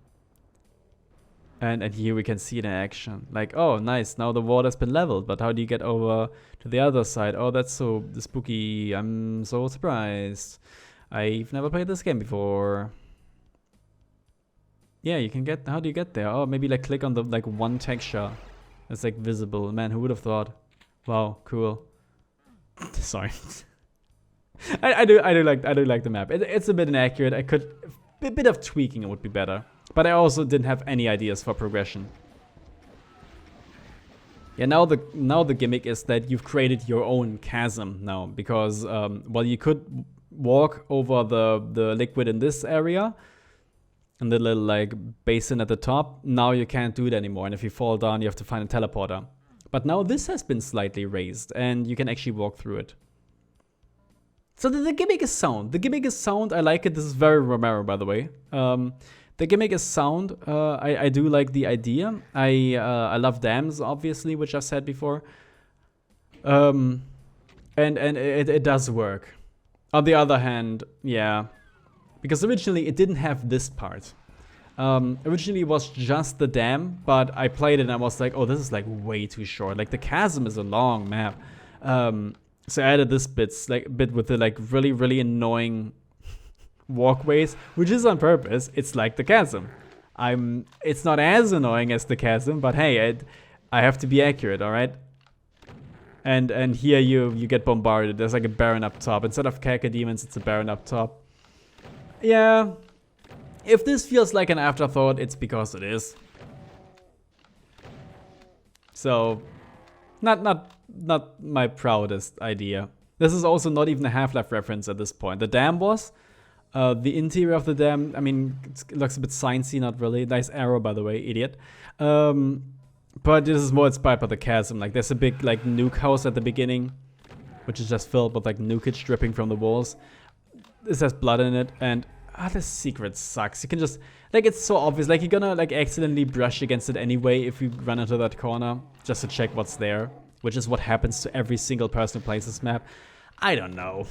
here we can see it in action. Like, oh, nice. Now the water's been leveled, but how do you get over to the other side? Oh, that's so spooky. I'm so surprised. I've never played this game before. Yeah, you can get. How do you get there? Oh, maybe like click on the like one texture that's like visible. Man, who would have thought? Wow, cool. Sorry. I do like the map. It's a bit inaccurate. A bit of tweaking would be better. But I also didn't have any ideas for progression. Yeah, now the gimmick is that you've created your own chasm now, because while you could walk over the liquid in this area, and the little like basin at the top, now you can't do it anymore. And if you fall down, you have to find a teleporter. But now this has been slightly raised, and you can actually walk through it. So the gimmick is sound. The gimmick is sound. I like it. This is very Romero, by the way. The gimmick is sound. I do like the idea. I love dams, obviously, which I've said before. And it does work. On the other hand, yeah, because originally it didn't have this part. Originally it was just the dam, but I played it and I was like, oh, this is like way too short. Like the chasm is a long map. So I added this bit with the like really annoying walkways, which is on purpose. It's like the chasm. It's not as annoying as the chasm, but hey, I have to be accurate, all right? And here you get bombarded. There's like a baron up top. Instead of cacodemons, it's a baron up top. Yeah. If this feels like an afterthought, it's because it is. So, not my proudest idea. This is also not even a Half-Life reference at this point. The dam was. The interior of the dam, I mean, it looks a bit sciencey, not really. Nice arrow, by the way, idiot. But this is more inspired by the chasm. Like, there's a big, like, nuke house at the beginning, which is just filled with, like, nukage dripping from the walls. This has blood in it, and this secret sucks. You can just, like, it's so obvious. Like, you're gonna, like, accidentally brush against it anyway if you run into that corner, just to check what's there, which is what happens to every single person who plays this map. I don't know.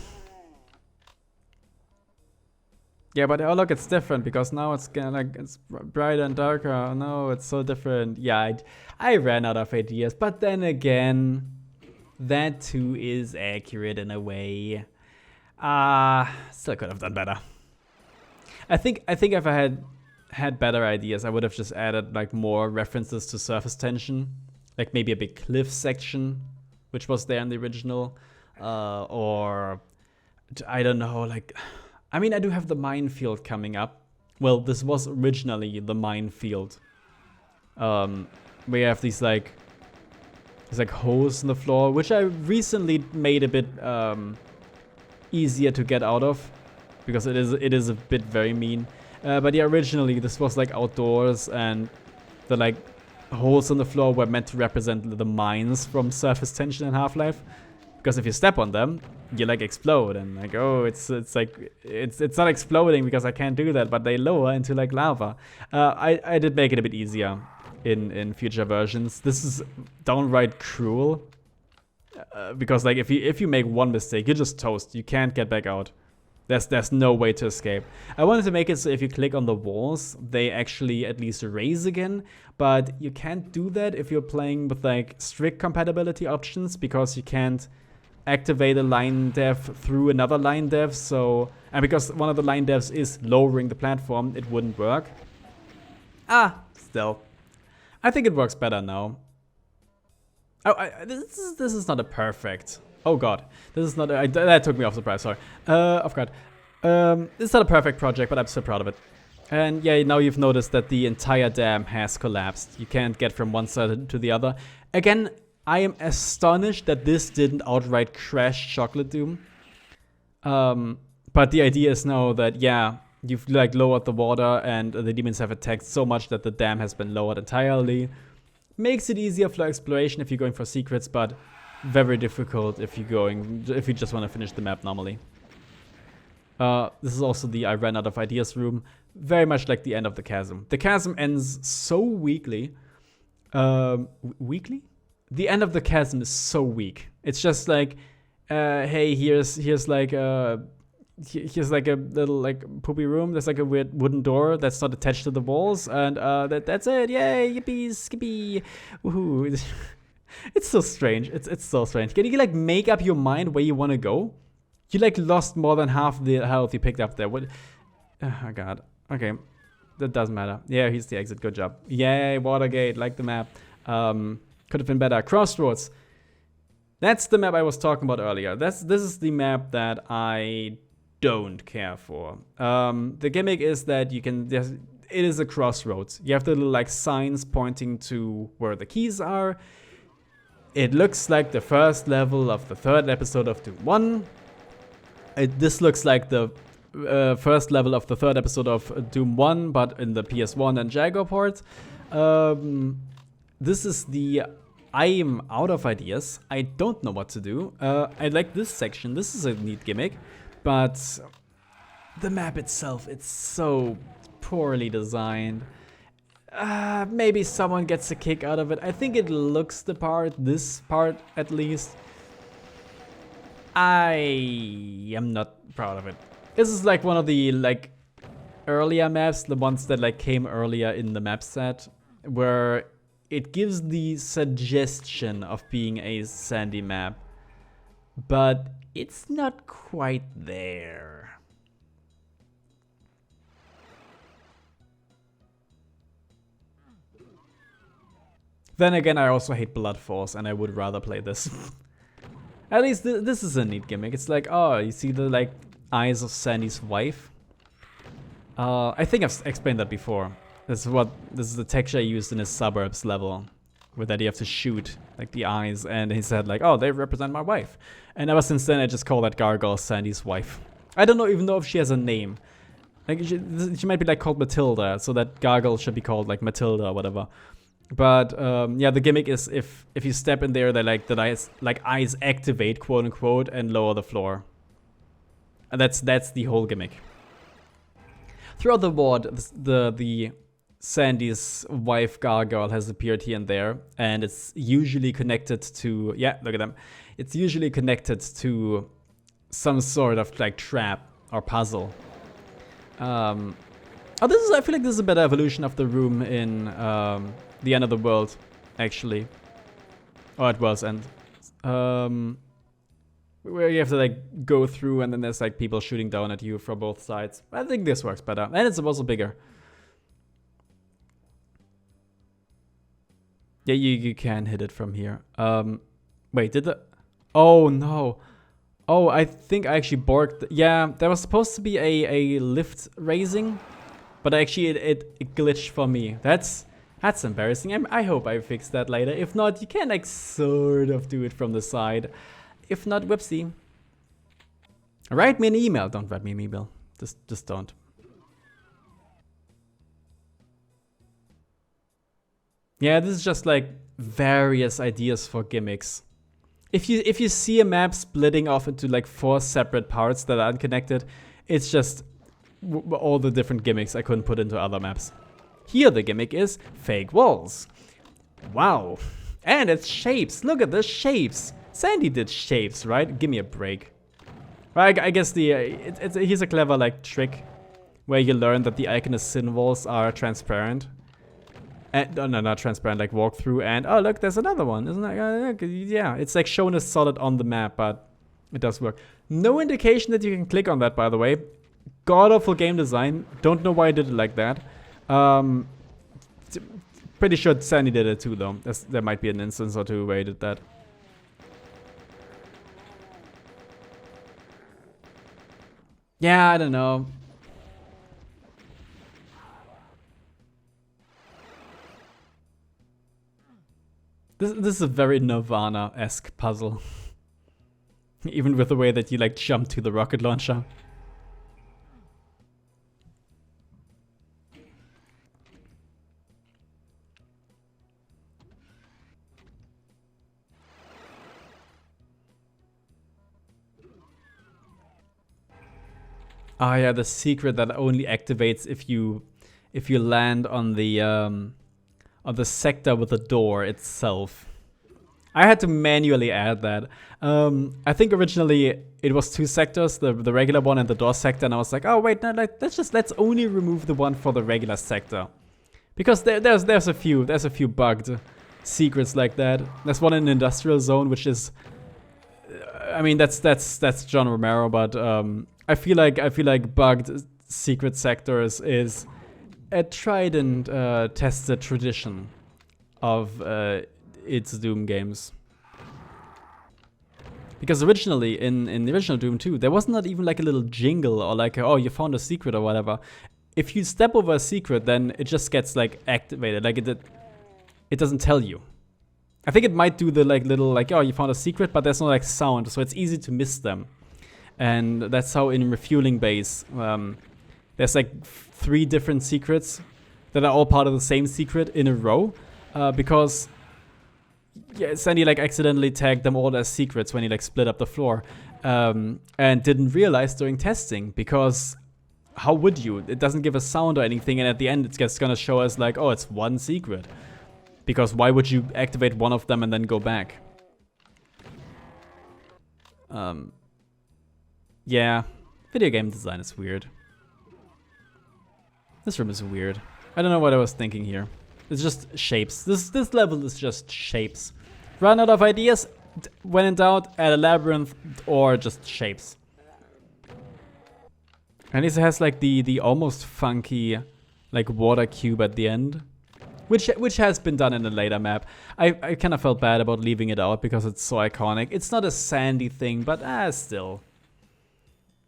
Yeah, but oh look, it's different because now it's kind of like it's brighter and darker. Oh, no, it's so different. Yeah, I ran out of ideas, but then again, that too is accurate in a way. Still could have done better. I think if I had better ideas, I would have just added like more references to surface tension, like maybe a big cliff section, which was there in the original, or I don't know, like. I mean, I do have the minefield coming up. Well, this was originally the minefield. We have these like holes in the floor, which I recently made a bit easier to get out of, because it is a bit very mean. But yeah, originally this was like outdoors, and the like holes in the floor were meant to represent the mines from Surface Tension in Half-Life. Because if you step on them, you like explode, and like, oh, it's like it's not exploding because I can't do that, but they lower into like lava. I did make it a bit easier in future versions. This is downright cruel, because like if you make one mistake, you're just toast. You can't get back out. There's no way to escape. I wanted to make it so if you click on the walls, they actually at least raise again, but you can't do that if you're playing with like strict compatibility options, because you can't activate a line dev through another line dev, so, and because one of the line devs is lowering the platform, it wouldn't work. Still. I think it works better now. Oh, this is not a perfect. Oh god, this is not a, that took me off surprise, sorry. I forgot. It's not a perfect project, but I'm so proud of it. And yeah, now you've noticed that the entire dam has collapsed. You can't get from one side to the other. Again, I am astonished that this didn't outright crash Chocolate Doom. But the idea is now that, yeah, you've like lowered the water and the demons have attacked so much that the dam has been lowered entirely. Makes it easier for exploration if you're going for secrets, but very difficult if you just want to finish the map normally. This is also the I ran out of ideas room. Very much like the end of the chasm. The chasm ends so weakly. Weakly? The end of the chasm is so weak. It's just like, hey, here's like a little like poopy room. There's like a weird wooden door that's not attached to the walls, and that's it. Yay, yippee, skippy, woohoo! It's so strange. It's so strange. Can you like make up your mind where you want to go? You like lost more than half the health you picked up there. What? Oh god. Okay, that doesn't matter. Yeah, here's the exit. Good job. Yay, Watergate. Like the map. Could have been better. Crossroads. That's the map I was talking about earlier. This is the map that I don't care for. The gimmick is that you can. It is a crossroads. You have the little like signs pointing to where the keys are. It looks like the first level of the third episode of Doom 1. This looks like the first level of the third episode of Doom 1, but in the PS1 and Jaguar port. This is the... I'm out of ideas. I don't know what to do. I like this section. This is a neat gimmick. But the map itself, it's so poorly designed. Maybe someone gets a kick out of it. I think it looks the part, this part at least. I am not proud of it. This is like one of the like earlier maps, the ones that like came earlier in the map set, where it gives the suggestion of being a sandy map, but it's not quite there. Then again, I also hate Blood Force, and I would rather play this. At least this is a neat gimmick. It's like, oh, you see the like eyes of Sandy's wife? I think I've explained that before. This is the texture I used in his Suburbs level, with that you have to shoot like the eyes, and he said like, oh, they represent my wife. And ever since then, I just call that gargoyle Sandy's wife. I don't even know if she has a name. Like she might be like called Matilda, so that gargoyle should be called like Matilda or whatever. But yeah, the gimmick is if you step in there, they like the eyes activate, quote unquote, and lower the floor. And that's the whole gimmick. Throughout the ward, the Sandy's wife gargoyle has appeared here and there, and it's usually connected to, yeah, look at them. It's usually connected to some sort of like trap or puzzle. Oh, I feel like this is a better evolution of the room in The End of the World, actually. Oh, it was, and where you have to like go through, and then there's like people shooting down at you from both sides. I think this works better, and it's also bigger. Yeah, you can hit it from here. Wait, did the... Oh, no. Oh, I think I actually borked... Yeah, there was supposed to be a lift raising, but actually it glitched for me. That's embarrassing. I hope I fix that later. If not, you can like sort of do it from the side. If not, whoopsie. Write me an email. Don't write me an email. Just don't. Yeah, this is just like various ideas for gimmicks. If you see a map splitting off into like 4 separate parts that are unconnected, it's just all the different gimmicks I couldn't put into other maps. Here the gimmick is fake walls. Wow. And it's shapes. Look at the shapes. Sandy did shapes, right? Give me a break. Well, I guess here's a clever like trick where you learn that the Iconus Sin walls are transparent. No, not transparent, like walkthrough. And oh, look, there's another one. Isn't that? Yeah, it's like shown as solid on the map, but it does work. No indication that you can click on that, by the way. God awful game design. Don't know why I did it like that. Pretty sure Sandy did it too, though. There might be an instance or two where he did that. Yeah, I don't know. This is a very Nirvana-esque puzzle. Even with the way that you like jump to the rocket launcher. Ah, yeah, the secret that only activates if you land on the sector with the door itself. I had to manually add that. I think originally it was 2 sectors, the regular one and the door sector, and I was like, oh wait, no, let's only remove the one for the regular sector, because there's a few bugged secrets like that. There's one in the industrial zone, which is, I mean, that's John Romero, but I feel like bugged secret sectors is a tried and tested tradition of its Doom games. Because originally, in the original Doom 2, there was not even like a little jingle or like, oh, you found a secret or whatever. If you step over a secret, then it just gets like activated, like it doesn't tell you. I think it might do the like little like, oh, you found a secret, but there's no like sound, so it's easy to miss them. And that's how in Refueling Base, there's like 3 different secrets that are all part of the same secret in a row, because Sandy like accidentally tagged them all as secrets when he like split up the floor, and didn't realize during testing, because how would you? It doesn't give a sound or anything, and at the end it's just gonna show us like, oh, it's one secret. Because why would you activate one of them and then go back? Yeah, video game design is weird. This room is weird. I don't know what I was thinking here. It's just shapes. This level is just shapes. Run out of ideas? When in doubt, add a labyrinth or just shapes. And it has like the almost funky like water cube at the end. Which has been done in a later map. I kind of felt bad about leaving it out because it's so iconic. It's not a Sandy thing, but still.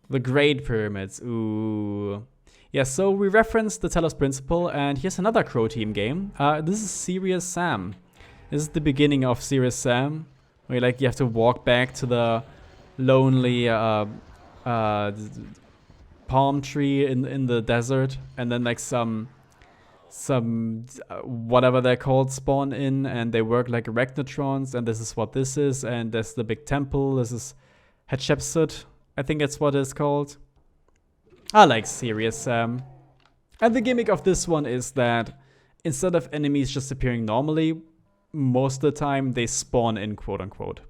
The Great Pyramids, ooh. Yeah, so we referenced the Telos Principle, and here's another Crow Team game. This is Serious Sam. This is the beginning of Serious Sam, where like you have to walk back to the lonely palm tree in the desert, and then like some whatever they're called spawn in, and they work like arachnotrons, and this is what this is, and there's the big temple. This is Hatshepsut, I think that's what it's called. I like Serious Sam. And the gimmick of this one is that instead of enemies just appearing normally, most of the time they spawn in, quote unquote.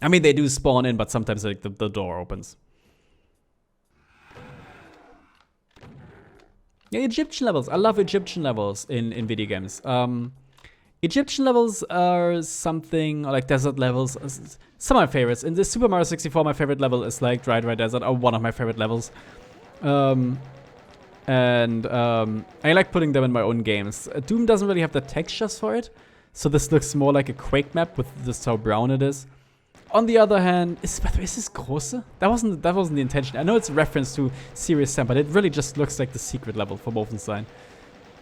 I mean, they do spawn in, but sometimes like the door opens. Yeah, Egyptian levels. I love Egyptian levels in video games. Egyptian levels are something, like desert levels, some of my favorites. In this Super Mario 64, my favorite level is like Dry Dry Desert, or one of my favorite levels. I like putting them in my own games. Doom doesn't really have the textures for it, so this looks more like a Quake map with just how brown it is. On the other hand, is this Große? That wasn't the intention. I know it's a reference to Serious Sam, but it really just looks like the secret level for Wolfenstein,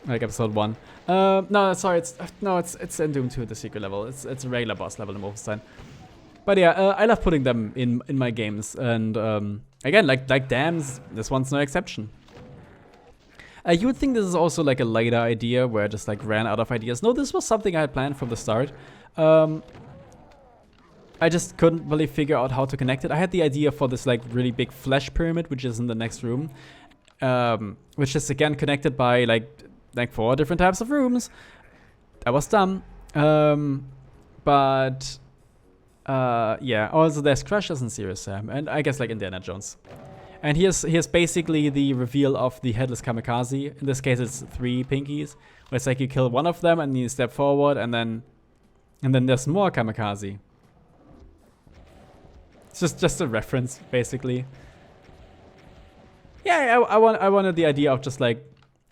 like episode 1. No, sorry, it's in Doom 2, the secret level. It's a regular boss level in Wolfenstein. But yeah, I love putting them in my games, and again, like Dams, this one's no exception. You would think this is also like a later idea where I just like ran out of ideas. No, this was something I had planned from the start. I just couldn't really figure out how to connect it. I had the idea for this like really big flesh pyramid, which is in the next room, which is again connected by like 4 different types of rooms. That was dumb. But yeah, also there's Crushes in Serious Sam, and I guess like Indiana Jones. And here's basically the reveal of the Headless Kamikaze. In this case, it's 3 pinkies, where it's like you kill one of them and you step forward, and then there's more Kamikaze. It's just a reference, basically. Yeah, I wanted the idea of just like,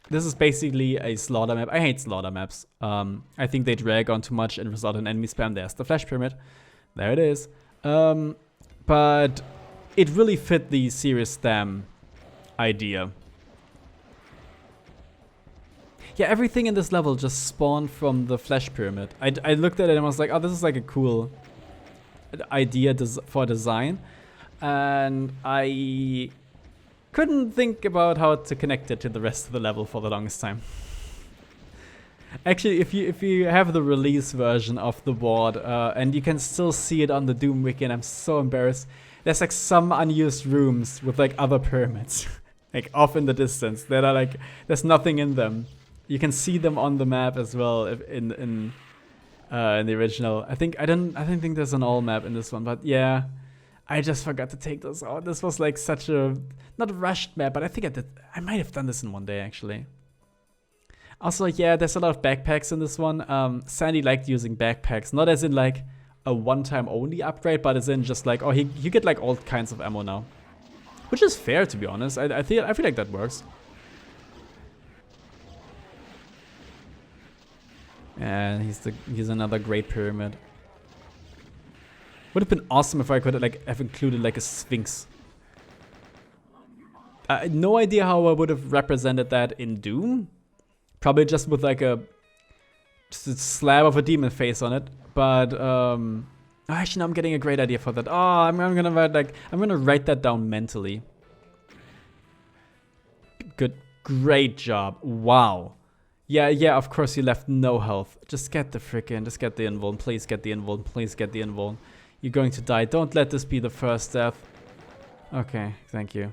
this is basically a slaughter map. I hate slaughter maps. I think they drag on too much and result in enemy spam. There's the Flash Pyramid. There it is. But it really fit the Serious Sam idea. Yeah, everything in this level just spawned from the Flash Pyramid. I looked at it and I was like, oh, this is like a cool idea for design. And I couldn't think about how to connect it to the rest of the level for the longest time. Actually, if you have the release version of the board, and you can still see it on the Doom Wiki, and I'm so embarrassed, there's like some unused rooms with like other pyramids, like off in the distance, that are like, there's nothing in them. You can see them on the map as well in the original. I don't think there's an all map in this one, but yeah, I just forgot to take those out. This was like such a, not a rushed map, but I think I might have done this in one day actually. Also, yeah, there's a lot of backpacks in this one. Sandy liked using backpacks, not as in like a one-time only upgrade, but as in just like, oh, you get like all kinds of ammo now, which is fair, to be honest. I feel like that works. And he's another Great Pyramid. Would have been awesome if I could have included like a Sphinx. No idea how I would have represented that in Doom. Probably just with like a just a slab of a demon face on it. But actually, no, I'm getting a great idea for that. Oh, I'm gonna write that down mentally. Good, great job. Wow. Yeah, of course you left no health. Just get the invuln. Please get the invuln. Please get the invuln. You're going to die. Don't let this be the first death. Okay, thank you.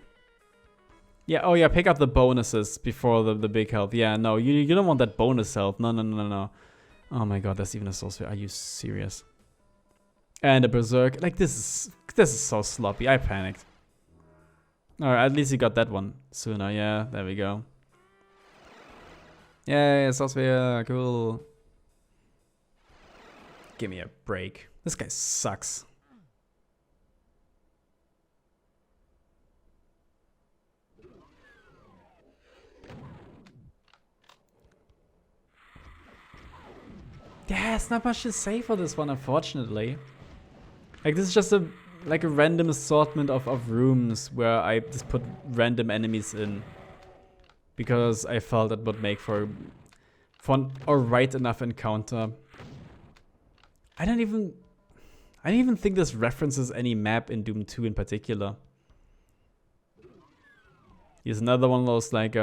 Yeah, oh yeah, pick up the bonuses before the big health. Yeah, no, you don't want that bonus health. No. Oh my god, that's even a soul sphere. Are you serious? And a berserk. Like, this is so sloppy. I panicked. Alright, at least you got that one sooner. Yeah, there we go. Yay, soul sphere. Cool. Give me a break. This guy sucks. Yeah, it's not much to say for this one, unfortunately. Like, this is just a random assortment of rooms where I just put random enemies in. Because I felt it would make for an alright enough encounter. I don't even think this references any map in Doom 2 in particular. Here's another one of those like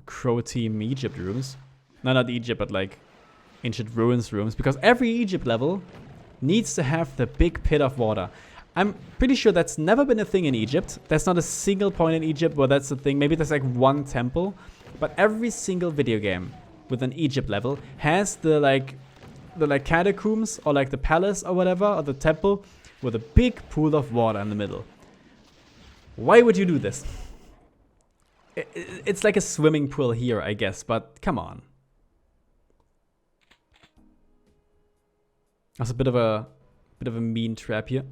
Crow Team Egypt rooms. No, not Egypt, but like Ancient Ruins rooms. Because every Egypt level needs to have the big pit of water. I'm pretty sure that's never been a thing in Egypt. There's not a single point in Egypt where that's a thing. Maybe there's like one temple. But every single video game with an Egypt level has the catacombs or like the palace or whatever, or the temple with a big pool of water in the middle. Why would you do this? It's like a swimming pool here, I guess, but come on. That's a bit of a mean trap here.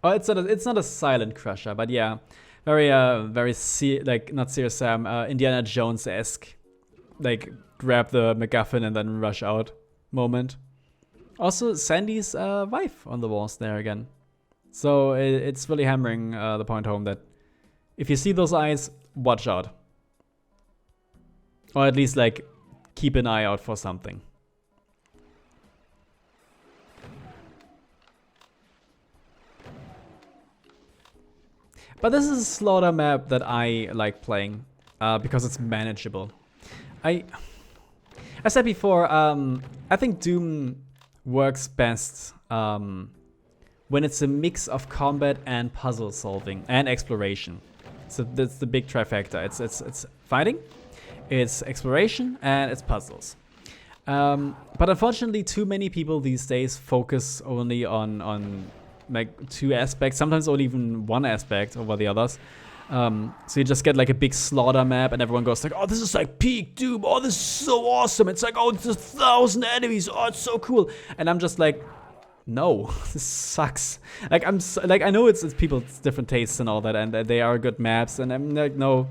Oh, it's not a silent crusher, but yeah, very not Serious Sam, Indiana Jones-esque, like grab the MacGuffin and then rush out moment. Also, Sandy's wife on the walls there again, so it's really hammering the point home that if you see those eyes, watch out, or at least like keep an eye out for something. But this is a slaughter map that I like playing because it's manageable. I said before, I think Doom works best when it's a mix of combat and puzzle solving and exploration. So that's the big trifecta. It's fighting, it's exploration, and it's puzzles. But unfortunately, too many people these days focus only on like two aspects, sometimes only even one aspect over the others. So you just get like a big slaughter map and everyone goes like, oh, this is like peak Doom, oh, this is so awesome. It's like, oh, it's 1,000 enemies, oh, it's so cool. And I'm just like, no, this sucks. Like, I know it's people's different tastes and all that, and they are good maps, and I'm like, no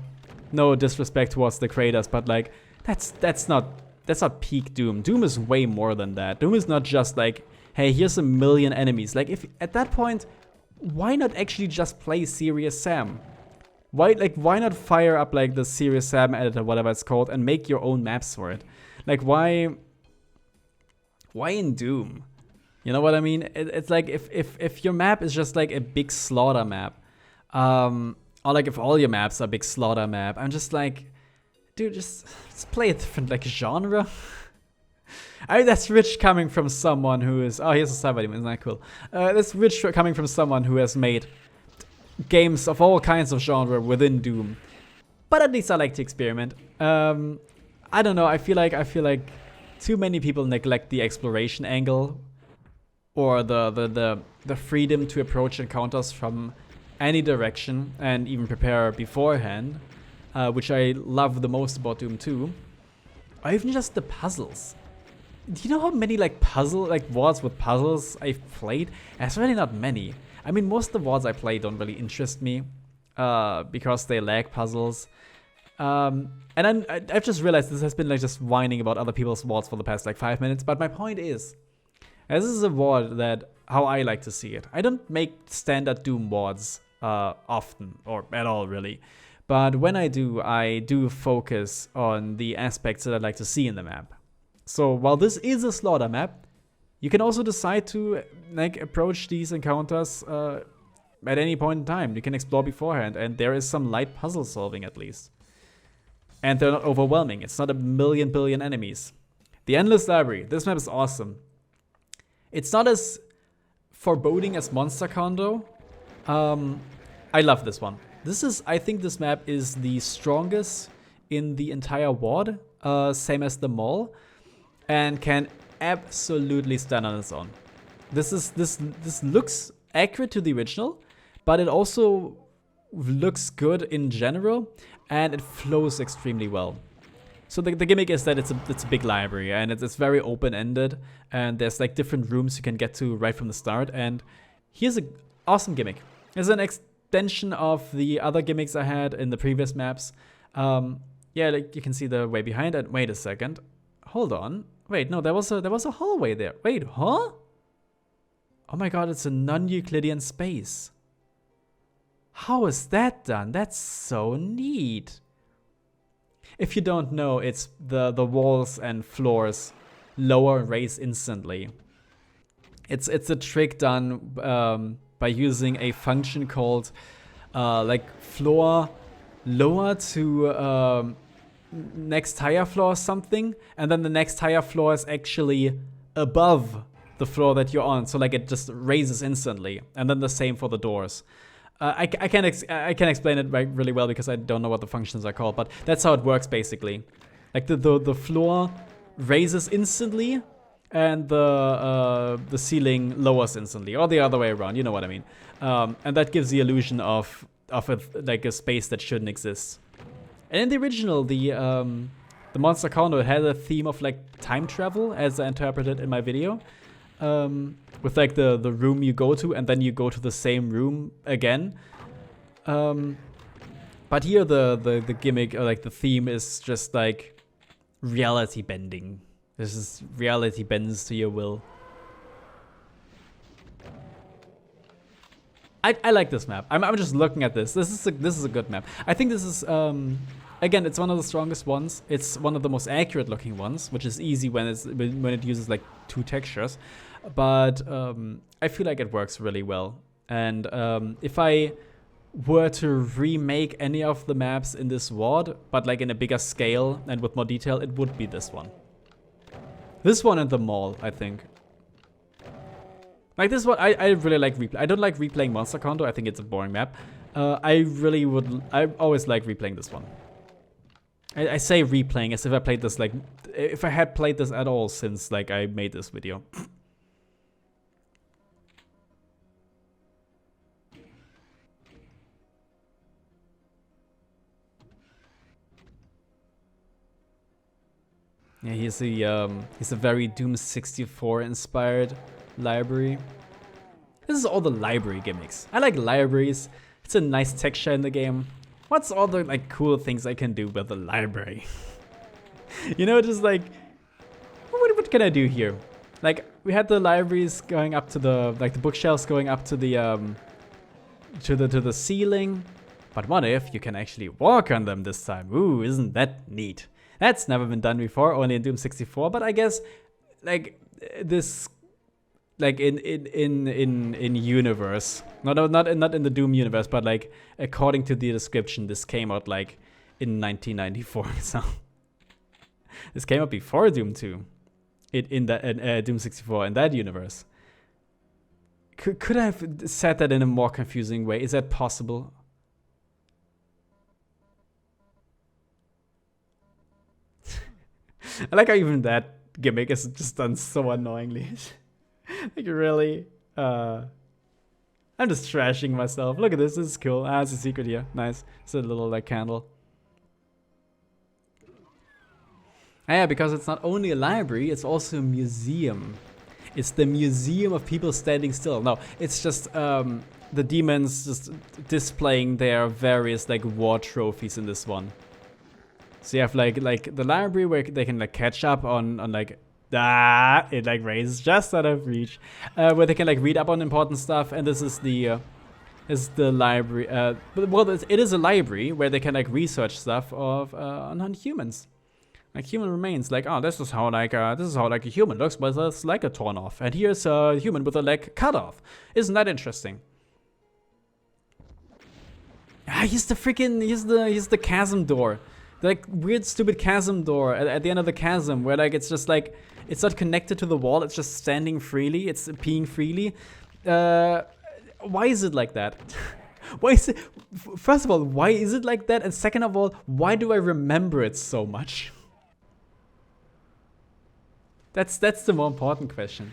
disrespect towards the creators, but like, that's not peak Doom. Doom is way more than that. Doom is not just like, hey, here's 1 million enemies. Like, if at that point, why not actually just play Serious Sam? Why not fire up like the Serious Sam editor, whatever it's called, and make your own maps for it? Like, why in Doom? You know what I mean? It's like if your map is just like a big slaughter map, or like if all your maps are big slaughter map, I'm just like, dude, just play a different like genre. I mean, that's rich coming from someone who is, oh, here's a cyber demon, isn't that cool? That's rich coming from someone who has made games of all kinds of genre within Doom. But at least I like to experiment. I don't know, I feel like too many people neglect the exploration angle or the freedom to approach encounters from any direction and even prepare beforehand, which I love the most about Doom 2. Or even just the puzzles. Do you know how many like wards with puzzles I've played? It's really not many. I mean, most of the wards I play don't really interest me because they lack puzzles. And then I've just realized this has been like just whining about other people's wards for the past like 5 minutes. But my point is, this is a ward that how I like to see it. I don't make standard Doom wards often or at all really. But when I do focus on the aspects that I'd like to see in the map. So while this is a slaughter map, you can also decide to like approach these encounters at any point in time. You can explore beforehand, and there is some light puzzle solving at least. And they're not overwhelming. It's not a million billion enemies. The Endless Library. This map is awesome. It's not as foreboding as Monster Condo. I love this one. I think this map is the strongest in the entire WoD, same as the mall, and can absolutely stand on its own. This looks accurate to the original, but it also looks good in general, and it flows extremely well. So the gimmick is that it's a big library, and it's very open-ended, and there's like different rooms you can get to right from the start. And here's an awesome gimmick. It's an extension of the other gimmicks I had in the previous maps. Yeah, like you can see the way behind it. Wait a second. Hold on. Wait, no, there was a hallway there. Wait, huh? Oh my god, it's a non-Euclidean space. How is that done? That's so neat. If you don't know, it's the walls and floors lower and raise instantly. It's a trick done by using a function called like floor lower to next higher floor or something, and then the next higher floor is actually above the floor that you're on, so like it just raises instantly, and then the same for the doors. I can't explain it really well because I don't know what the functions are called, but that's how it works basically. Like the floor raises instantly, and the ceiling lowers instantly, or the other way around. You know what I mean? And that gives the illusion of like a space that shouldn't exist. And in the original, the Monster Condo had a theme of like time travel, as I interpreted in my video. With like the room you go to, and then you go to the same room again. But here the gimmick, or like the theme, is just like reality bending. This is reality bends to your will. I like this map. I'm just looking at this. This is a good map. I think this is again, it's one of the strongest ones. It's one of the most accurate looking ones, which is easy when it uses like 2 textures. But I feel like it works really well. And if I were to remake any of the maps in this WoD, but like in a bigger scale and with more detail, it would be this one. This one and the mall, I think. Like this one, I really like replay. I don't like replaying Monster Condo. I think it's a boring map. I always like replaying this one. I say replaying as if I played this like, if I had played this at all since like I made this video. Yeah, he's a very Doom 64 inspired library. This is all the library gimmicks. I like libraries. It's a nice texture in the game. What's all the like cool things I can do with the library? You know, just like what can I do here? Like we had the libraries going up to the the bookshelves going up to the to the ceiling. But what if you can actually walk on them this time? Ooh, isn't that neat? That's never been done before, only in Doom 64. But I guess like this, like in universe, not in the Doom universe, but like according to the description, this came out like in 1994. So this came out before Doom 2, in Doom 64 in that universe. Could I have said that in a more confusing way? Is that possible? I like how even that gimmick is just done so annoyingly. Like really, I'm just trashing myself. Look at this. This is cool. Ah, it's a secret here. Nice. It's a little like candle. Ah, yeah, because it's not only a library, it's also a museum. It's the museum of people standing still. No, it's just the demons just displaying their various like war trophies in this one. So you have like the library where they can like catch up on like it like raises just out of reach, where they can like read up on important stuff. And this is the library. Well, it is a library where they can like research stuff of on humans, Like human remains, like, oh, this is how like a human looks with his leg torn off, and here's a human with a leg cut off. Isn't that interesting? Ah, he's the chasm door, the like weird stupid chasm door at the end of the chasm, where like it's just like it's not connected to the wall, it's just standing freely, it's peeing freely. Why is it like that? Why is it? First of all, why is it like that? And second of all, why do I remember it so much? That's the more important question.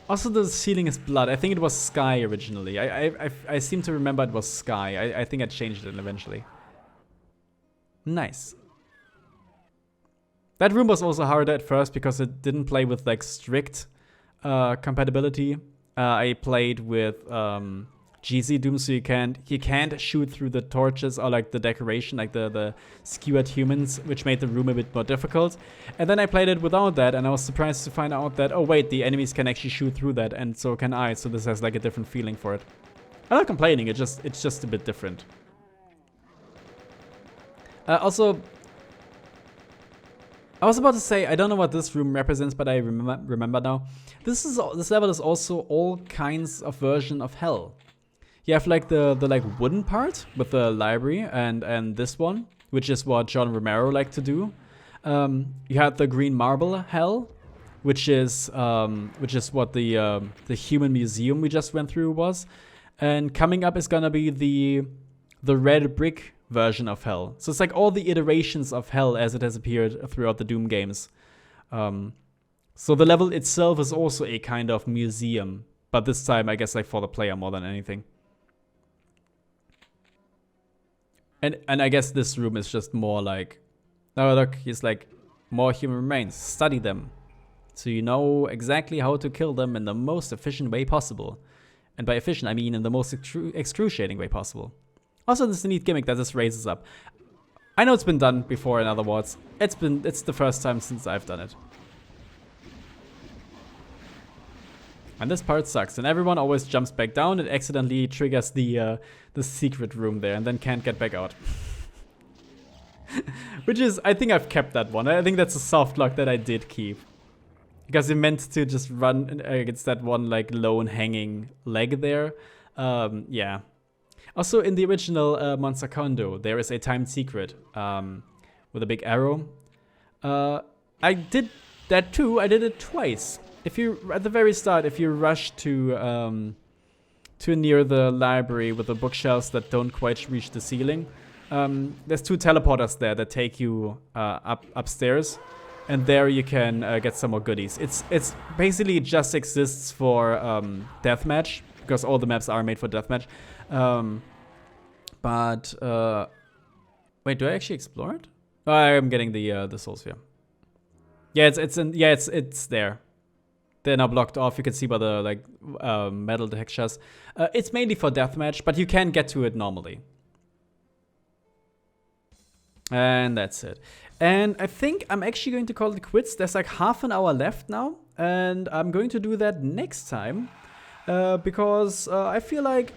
Also, the ceiling is blood. I think it was sky originally. I seem to remember it was sky. I think I changed it eventually. Nice. That room was also harder at first because it didn't play with like strict compatibility. I played with GZ Doom, so you can't shoot through the torches or like the decoration, like the skewered humans, which made the room a bit more difficult. And then I played it without that, and I was surprised to find out that, oh wait, the enemies can actually shoot through that, and so can I. So this has like a different feeling for it. I'm not complaining. It's just a bit different. Also, I was about to say, I don't know what this room represents, but I remember now. This level is also all kinds of version of hell. You have like the like wooden part with the library and this one, which is what John Romero liked to do. You had the green marble hell, which is what the human museum we just went through was, and coming up is gonna be the red brick version of hell. So it's like all the iterations of hell as it has appeared throughout the Doom games. So the level itself is also a kind of museum, but this time I guess like for the player more than anything. And I guess this room is just more like, oh look, he's like, more human remains, study them. So you know exactly how to kill them in the most efficient way possible. And by efficient, I mean in the most excruciating way possible. Also, this is a neat gimmick that this raises up. I know it's been done before in other wards. It's the first time since I've done it. And this part sucks, and everyone always jumps back down and accidentally triggers the secret room there and then can't get back out. Which is, I think I've kept that one. I think that's a soft lock that I did keep. Because it meant to just run against that one like lone hanging leg there. Yeah. Also in the original Monster Condo, there is a timed secret with a big arrow. I did that too, I did it twice. If you, at the very start, if you rush to near the library with the bookshelves that don't quite reach the ceiling, there's 2 teleporters there that take you upstairs, and there you can get some more goodies. It's basically just exists for deathmatch, because all the maps are made for deathmatch. Wait, do I actually explore it? Oh, I'm getting the soul sphere. Yeah, it's there. They're now blocked off. You can see by the like metal textures. It's mainly for deathmatch, but you can get to it normally. And that's it. And I think I'm actually going to call it quits. There's like half an hour left now, and I'm going to do that next time because I feel like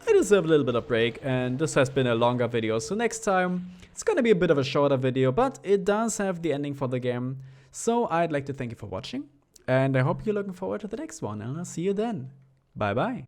I deserve a little bit of break, and this has been a longer video. So next time it's gonna be a bit of a shorter video, but it does have the ending for the game. So I'd like to thank you for watching. And I hope you're looking forward to the next one, and I'll see you then. Bye bye.